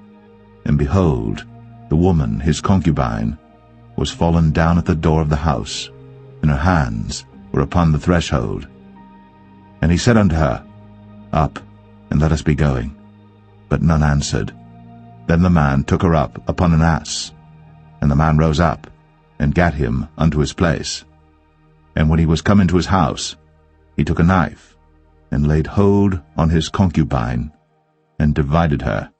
And behold, the woman, his concubine, was fallen down at the door of the house, and her hands were upon the threshold. And he said unto her, Up, and let us be going. But none answered. Then the man took her up upon an ass. And the man rose up, and gat him unto his place. And when he was come into his house, he took a knife, and laid hold on his concubine, and divided her,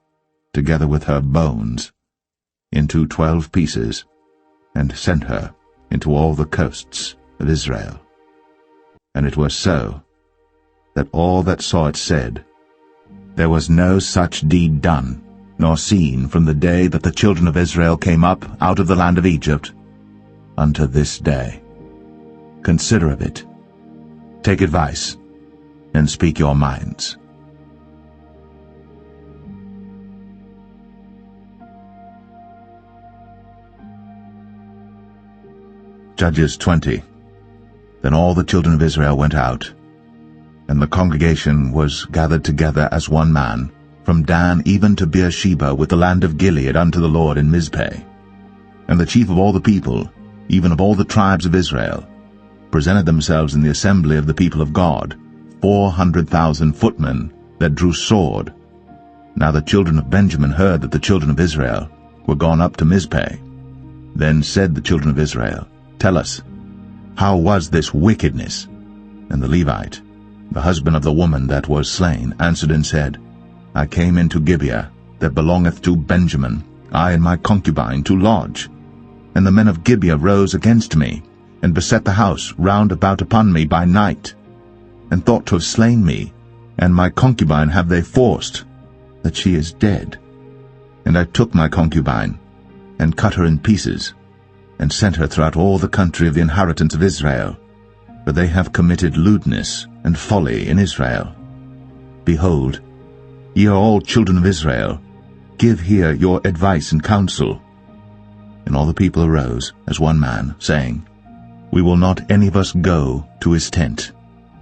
together with her bones, into 12 pieces, and sent her into all the coasts of Israel. And it was so, that all that saw it said, There was no such deed done, nor seen from the day that the children of Israel came up out of the land of Egypt, unto this day. Consider of it, take advice, and speak your minds. Judges 20. Then all the children of Israel went out, and the congregation was gathered together as one man, from Dan even to Beersheba with the land of Gilead unto the Lord in Mizpeh. And the chief of all the people, even of all the tribes of Israel, presented themselves in the assembly of the people of God, 400,000 footmen that drew sword. Now the children of Benjamin heard that the children of Israel were gone up to Mizpeh. Then said the children of Israel, Tell us, how was this wickedness? And the Levite, the husband of the woman that was slain, answered and said, I came into Gibeah, that belongeth to Benjamin, I and my concubine, to lodge. And the men of Gibeah rose against me, and beset the house round about upon me by night, and thought to have slain me, and my concubine have they forced, that she is dead. And I took my concubine, and cut her in pieces, and sent her throughout all the country of the inheritance of Israel, for they have committed lewdness and folly in Israel. Behold, ye are all children of Israel, give here your advice and counsel. And all the people arose as one man, saying, We will not any of us go to his tent,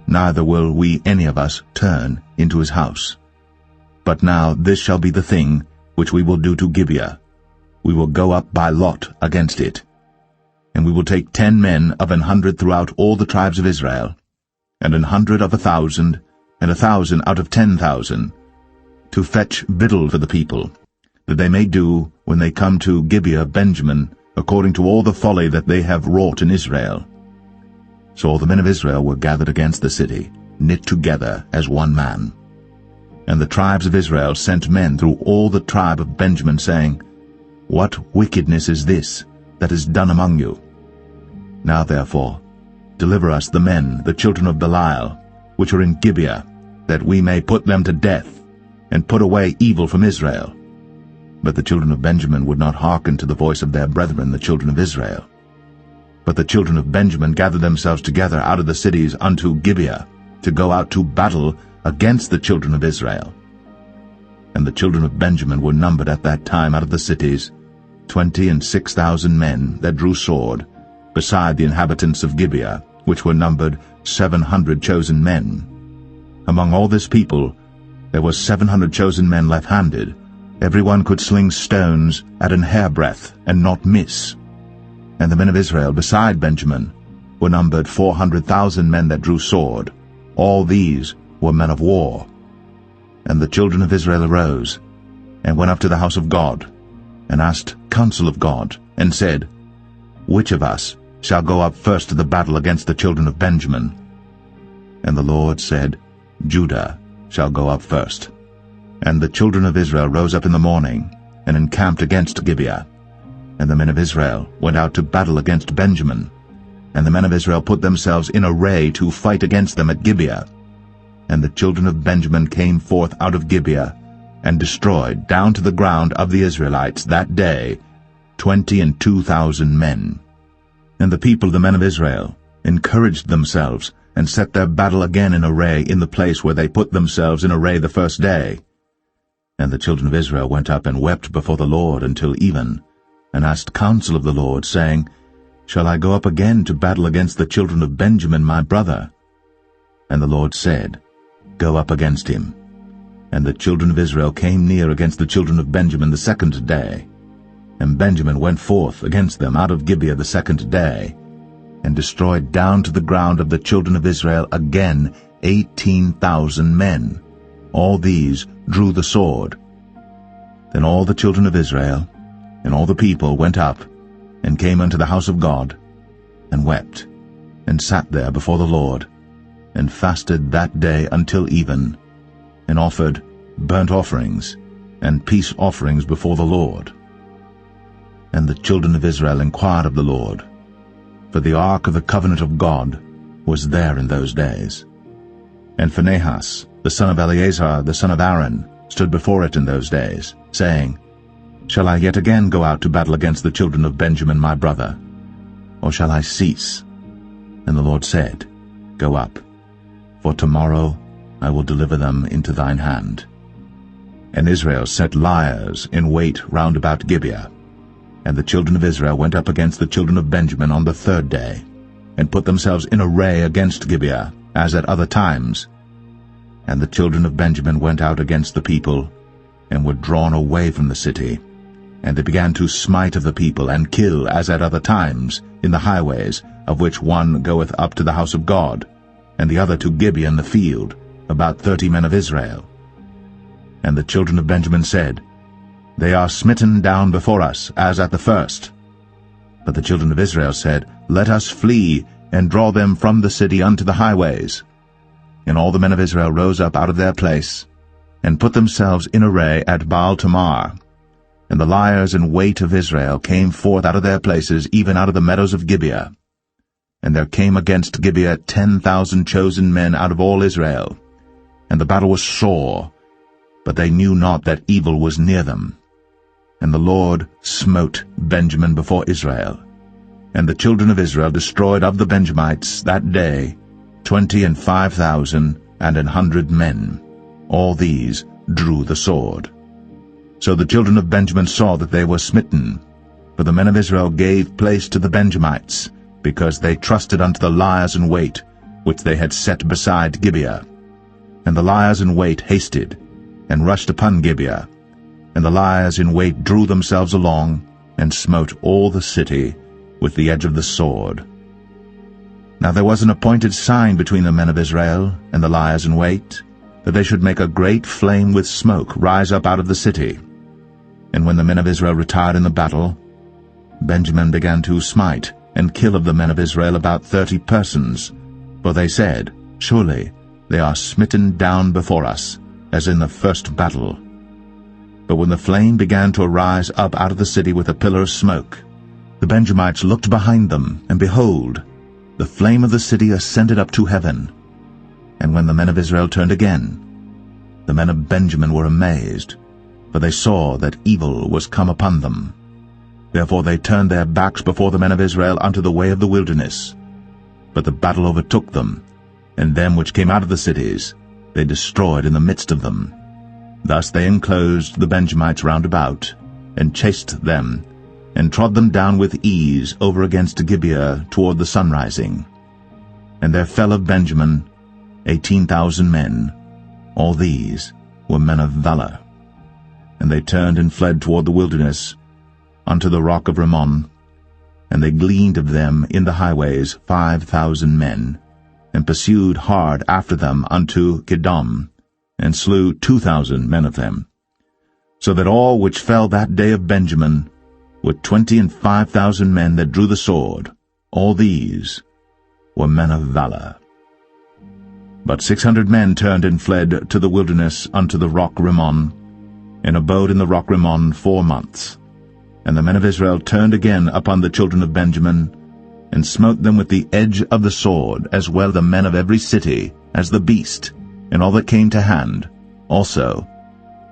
neither will we any of us turn into his house. But now this shall be the thing which we will do to Gibeah. We will go up by lot against it. And we will take 10 men of 100 throughout all the tribes of Israel, and 100 of 1,000, and 1,000 out of 10,000, to fetch victual for the people, that they may do, when they come to Gibeah Benjamin, according to all the folly that they have wrought in Israel. So all the men of Israel were gathered against the city, knit together as one man. And the tribes of Israel sent men through all the tribe of Benjamin, saying, What wickedness is this that is done among you? Now therefore, deliver us the men, the children of Belial, which are in Gibeah, that we may put them to death, and put away evil from Israel. But the children of Benjamin would not hearken to the voice of their brethren, the children of Israel. But the children of Benjamin gathered themselves together out of the cities unto Gibeah, to go out to battle against the children of Israel. And the children of Benjamin were numbered at that time out of the cities 26,000 men that drew sword, beside the inhabitants of Gibeah, which were numbered 700 chosen men. Among all this people there were 700 chosen men left-handed. Every one could sling stones at an hairbreadth, and not miss. And the men of Israel beside Benjamin were numbered 400,000 men that drew sword. All these were men of war. And the children of Israel arose, and went up to the house of God, and asked counsel of God, and said, Which of us shall go up first to the battle against the children of Benjamin? And the Lord said, Judah shall go up first. And the children of Israel rose up in the morning, and encamped against Gibeah. And the men of Israel went out to battle against Benjamin. And the men of Israel put themselves in array to fight against them at Gibeah. And the children of Benjamin came forth out of Gibeah, and destroyed down to the ground of the Israelites that day 22,000 men. And the people, the men of Israel, encouraged themselves, and set their battle again in array in the place where they put themselves in array the first day. And the children of Israel went up and wept before the Lord until even, and asked counsel of the Lord, saying, Shall I go up again to battle against the children of Benjamin my brother? And the Lord said, Go up against him. And the children of Israel came near against the children of Benjamin the second day. And Benjamin went forth against them out of Gibeah the second day, and destroyed down to the ground of the children of Israel again 18,000 men. All these drew the sword. Then all the children of Israel and all the people went up, and came unto the house of God, and wept, and sat there before the Lord, and fasted that day until even, and offered burnt offerings and peace offerings before the Lord. And the children of Israel inquired of the Lord, for the ark of the covenant of God was there in those days. And Phinehas, the son of Eleazar, the son of Aaron, stood before it in those days, saying, Shall I yet again go out to battle against the children of Benjamin my brother? Or shall I cease? And the Lord said, Go up, for tomorrow I will deliver them into thine hand. And Israel set liers in wait round about Gibeah. And the children of Israel went up against the children of Benjamin on the third day, and put themselves in array against Gibeah, as at other times. And the children of Benjamin went out against the people, and were drawn away from the city. And they began to smite of the people, and kill, as at other times, in the highways, of which one goeth up to the house of God, and the other to Gibeah in the field, about 30 men of Israel. And the children of Benjamin said, They are smitten down before us, as at the first. But the children of Israel said, Let us flee, and draw them from the city unto the highways. And all the men of Israel rose up out of their place, and put themselves in array at Baal-Tamar. And the liers in wait of Israel came forth out of their places, even out of the meadows of Gibeah. And there came against Gibeah 10,000 chosen men out of all Israel. And the battle was sore, but they knew not that evil was near them. And the Lord smote Benjamin before Israel. And the children of Israel destroyed of the Benjamites that day 25,000 and 100 men. All these drew the sword. So the children of Benjamin saw that they were smitten. For the men of Israel gave place to the Benjamites, because they trusted unto the liers in wait, which they had set beside Gibeah. And the liers in wait hasted, and rushed upon Gibeah. And the liers in wait drew themselves along, and smote all the city with the edge of the sword. Now there was an appointed sign between the men of Israel and the liers in wait, that they should make a great flame with smoke rise up out of the city. And when the men of Israel retired in the battle, Benjamin began to smite and kill of the men of Israel about 30 persons. For they said, Surely they are smitten down before us, as in the first battle. But when the flame began to arise up out of the city with a pillar of smoke, the Benjamites looked behind them, and behold, the flame of the city ascended up to heaven. And when the men of Israel turned again, the men of Benjamin were amazed, for they saw that evil was come upon them. Therefore they turned their backs before the men of Israel unto the way of the wilderness. But the battle overtook them, and them which came out of the cities they destroyed in the midst of them. Thus they enclosed the Benjamites round about, and chased them, and trod them down with ease over against Gibeah toward the sunrising. And there fell of Benjamin 18,000 men. All these were men of valor. And they turned and fled toward the wilderness, unto the rock of Rimmon. And they gleaned of them in the highways 5,000 men, and pursued hard after them unto Kidom, and slew 2,000 men of them. So that all which fell that day of Benjamin were 25,000 men that drew the sword. All these were men of valor. But 600 men turned and fled to the wilderness unto the rock Rimmon, and abode in the rock Rimmon 4 months. And the men of Israel turned again upon the children of Benjamin, and smote them with the edge of the sword, as well the men of every city as the beast, and all that came to hand. Also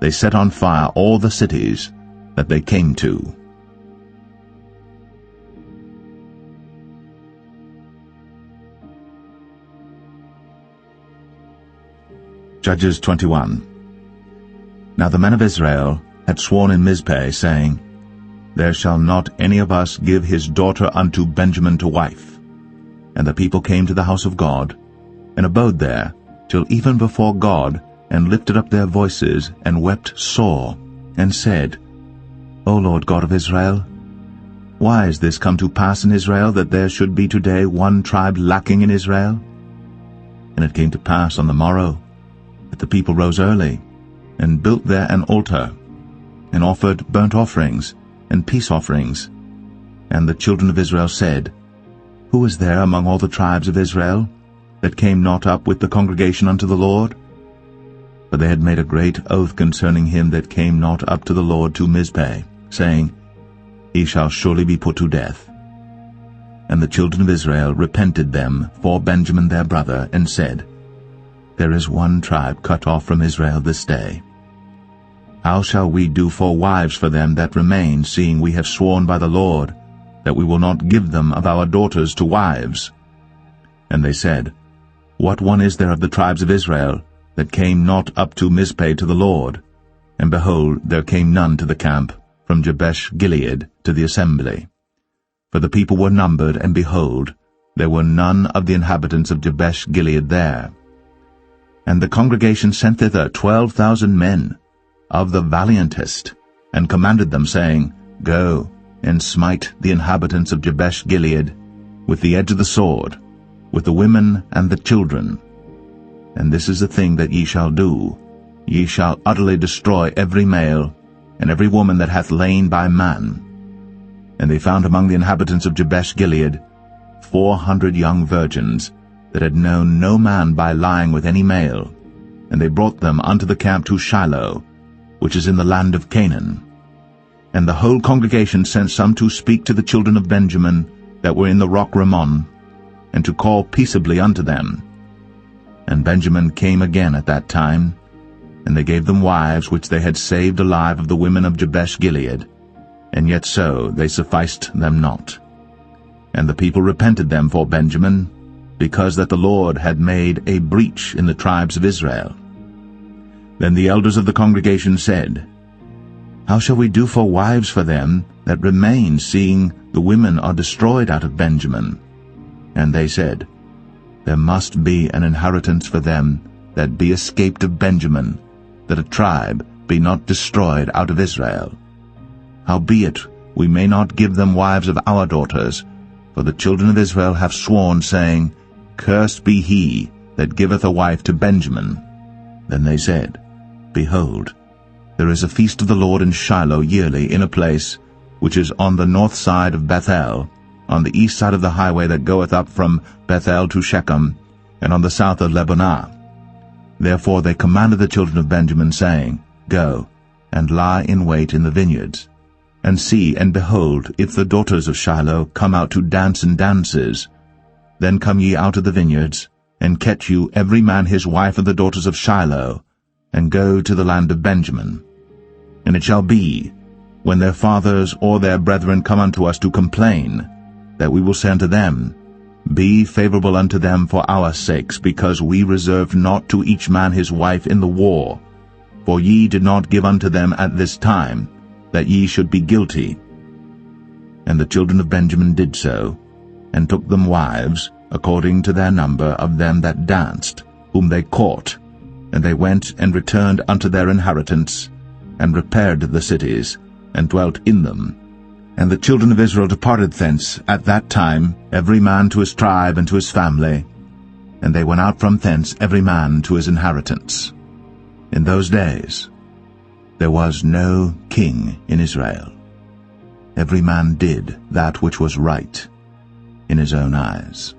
they set on fire all the cities that they came to. Judges 21. Now the men of Israel had sworn in Mizpeh, saying, There shall not any of us give his daughter unto Benjamin to wife. And the people came to the house of God, and abode there till even before God, and lifted up their voices, and wept sore, and said, O Lord God of Israel, why is this come to pass in Israel, that there should be today one tribe lacking in Israel? And it came to pass on the morrow, that the people rose early, and built there an altar, and offered burnt offerings and peace offerings. And the children of Israel said, Who is there among all the tribes of Israel that came not up with the congregation unto the Lord? For they had made a great oath concerning him that came not up to the Lord to Mizpeh, saying, He shall surely be put to death. And the children of Israel repented them for Benjamin their brother, and said, There is one tribe cut off from Israel this day. How shall we do for wives for them that remain, seeing we have sworn by the Lord that we will not give them of our daughters to wives? And they said, What one is there of the tribes of Israel that came not up to Mizpeh to the Lord? And behold, there came none to the camp from Jabesh Gilead to the assembly. For the people were numbered, and behold, there were none of the inhabitants of Jabesh Gilead there. And the congregation sent thither 12,000 men, of the valiantest, and commanded them, saying, Go, and smite the inhabitants of Jabesh Gilead with the edge of the sword, with the women and the children. And this is the thing that ye shall do. Ye shall utterly destroy every male, and every woman that hath lain by man. And they found among the inhabitants of Jabesh Gilead 400 young virgins, that had known no man by lying with any male. And they brought them unto the camp to Shiloh, which is in the land of Canaan. And the whole congregation sent some to speak to the children of Benjamin that were in the rock Rimmon, and to call peaceably unto them. And Benjamin came again at that time, and they gave them wives which they had saved alive of the women of Jabesh Gilead, and yet so they sufficed them not. And the people repented them for Benjamin, because that the Lord had made a breach in the tribes of Israel. Then the elders of the congregation said, How shall we do for wives for them that remain, seeing the women are destroyed out of Benjamin? And they said, There must be an inheritance for them that be escaped of Benjamin, that a tribe be not destroyed out of Israel. Howbeit we may not give them wives of our daughters, for the children of Israel have sworn, saying, Cursed be he that giveth a wife to Benjamin. Then they said, Behold, there is a feast of the Lord in Shiloh yearly, in a place which is on the north side of Bethel, on the east side of the highway that goeth up from Bethel to Shechem, and on the south of Lebanah. Therefore they commanded the children of Benjamin, saying, Go, and lie in wait in the vineyards. And see, and behold, if the daughters of Shiloh come out to dance in dances, then come ye out of the vineyards, and catch you every man his wife of the daughters of Shiloh, and go to the land of Benjamin. And it shall be, when their fathers or their brethren come unto us to complain, that we will say unto them, Be favorable unto them for our sakes, because we reserved not to each man his wife in the war. For ye did not give unto them at this time, that ye should be guilty. And the children of Benjamin did so, and took them wives, according to their number of them that danced, whom they caught. And they went and returned unto their inheritance, and repaired the cities, and dwelt in them. And the children of Israel departed thence at that time, every man to his tribe and to his family. And they went out from thence every man to his inheritance. In those days there was no king in Israel. Every man did that which was right in his own eyes.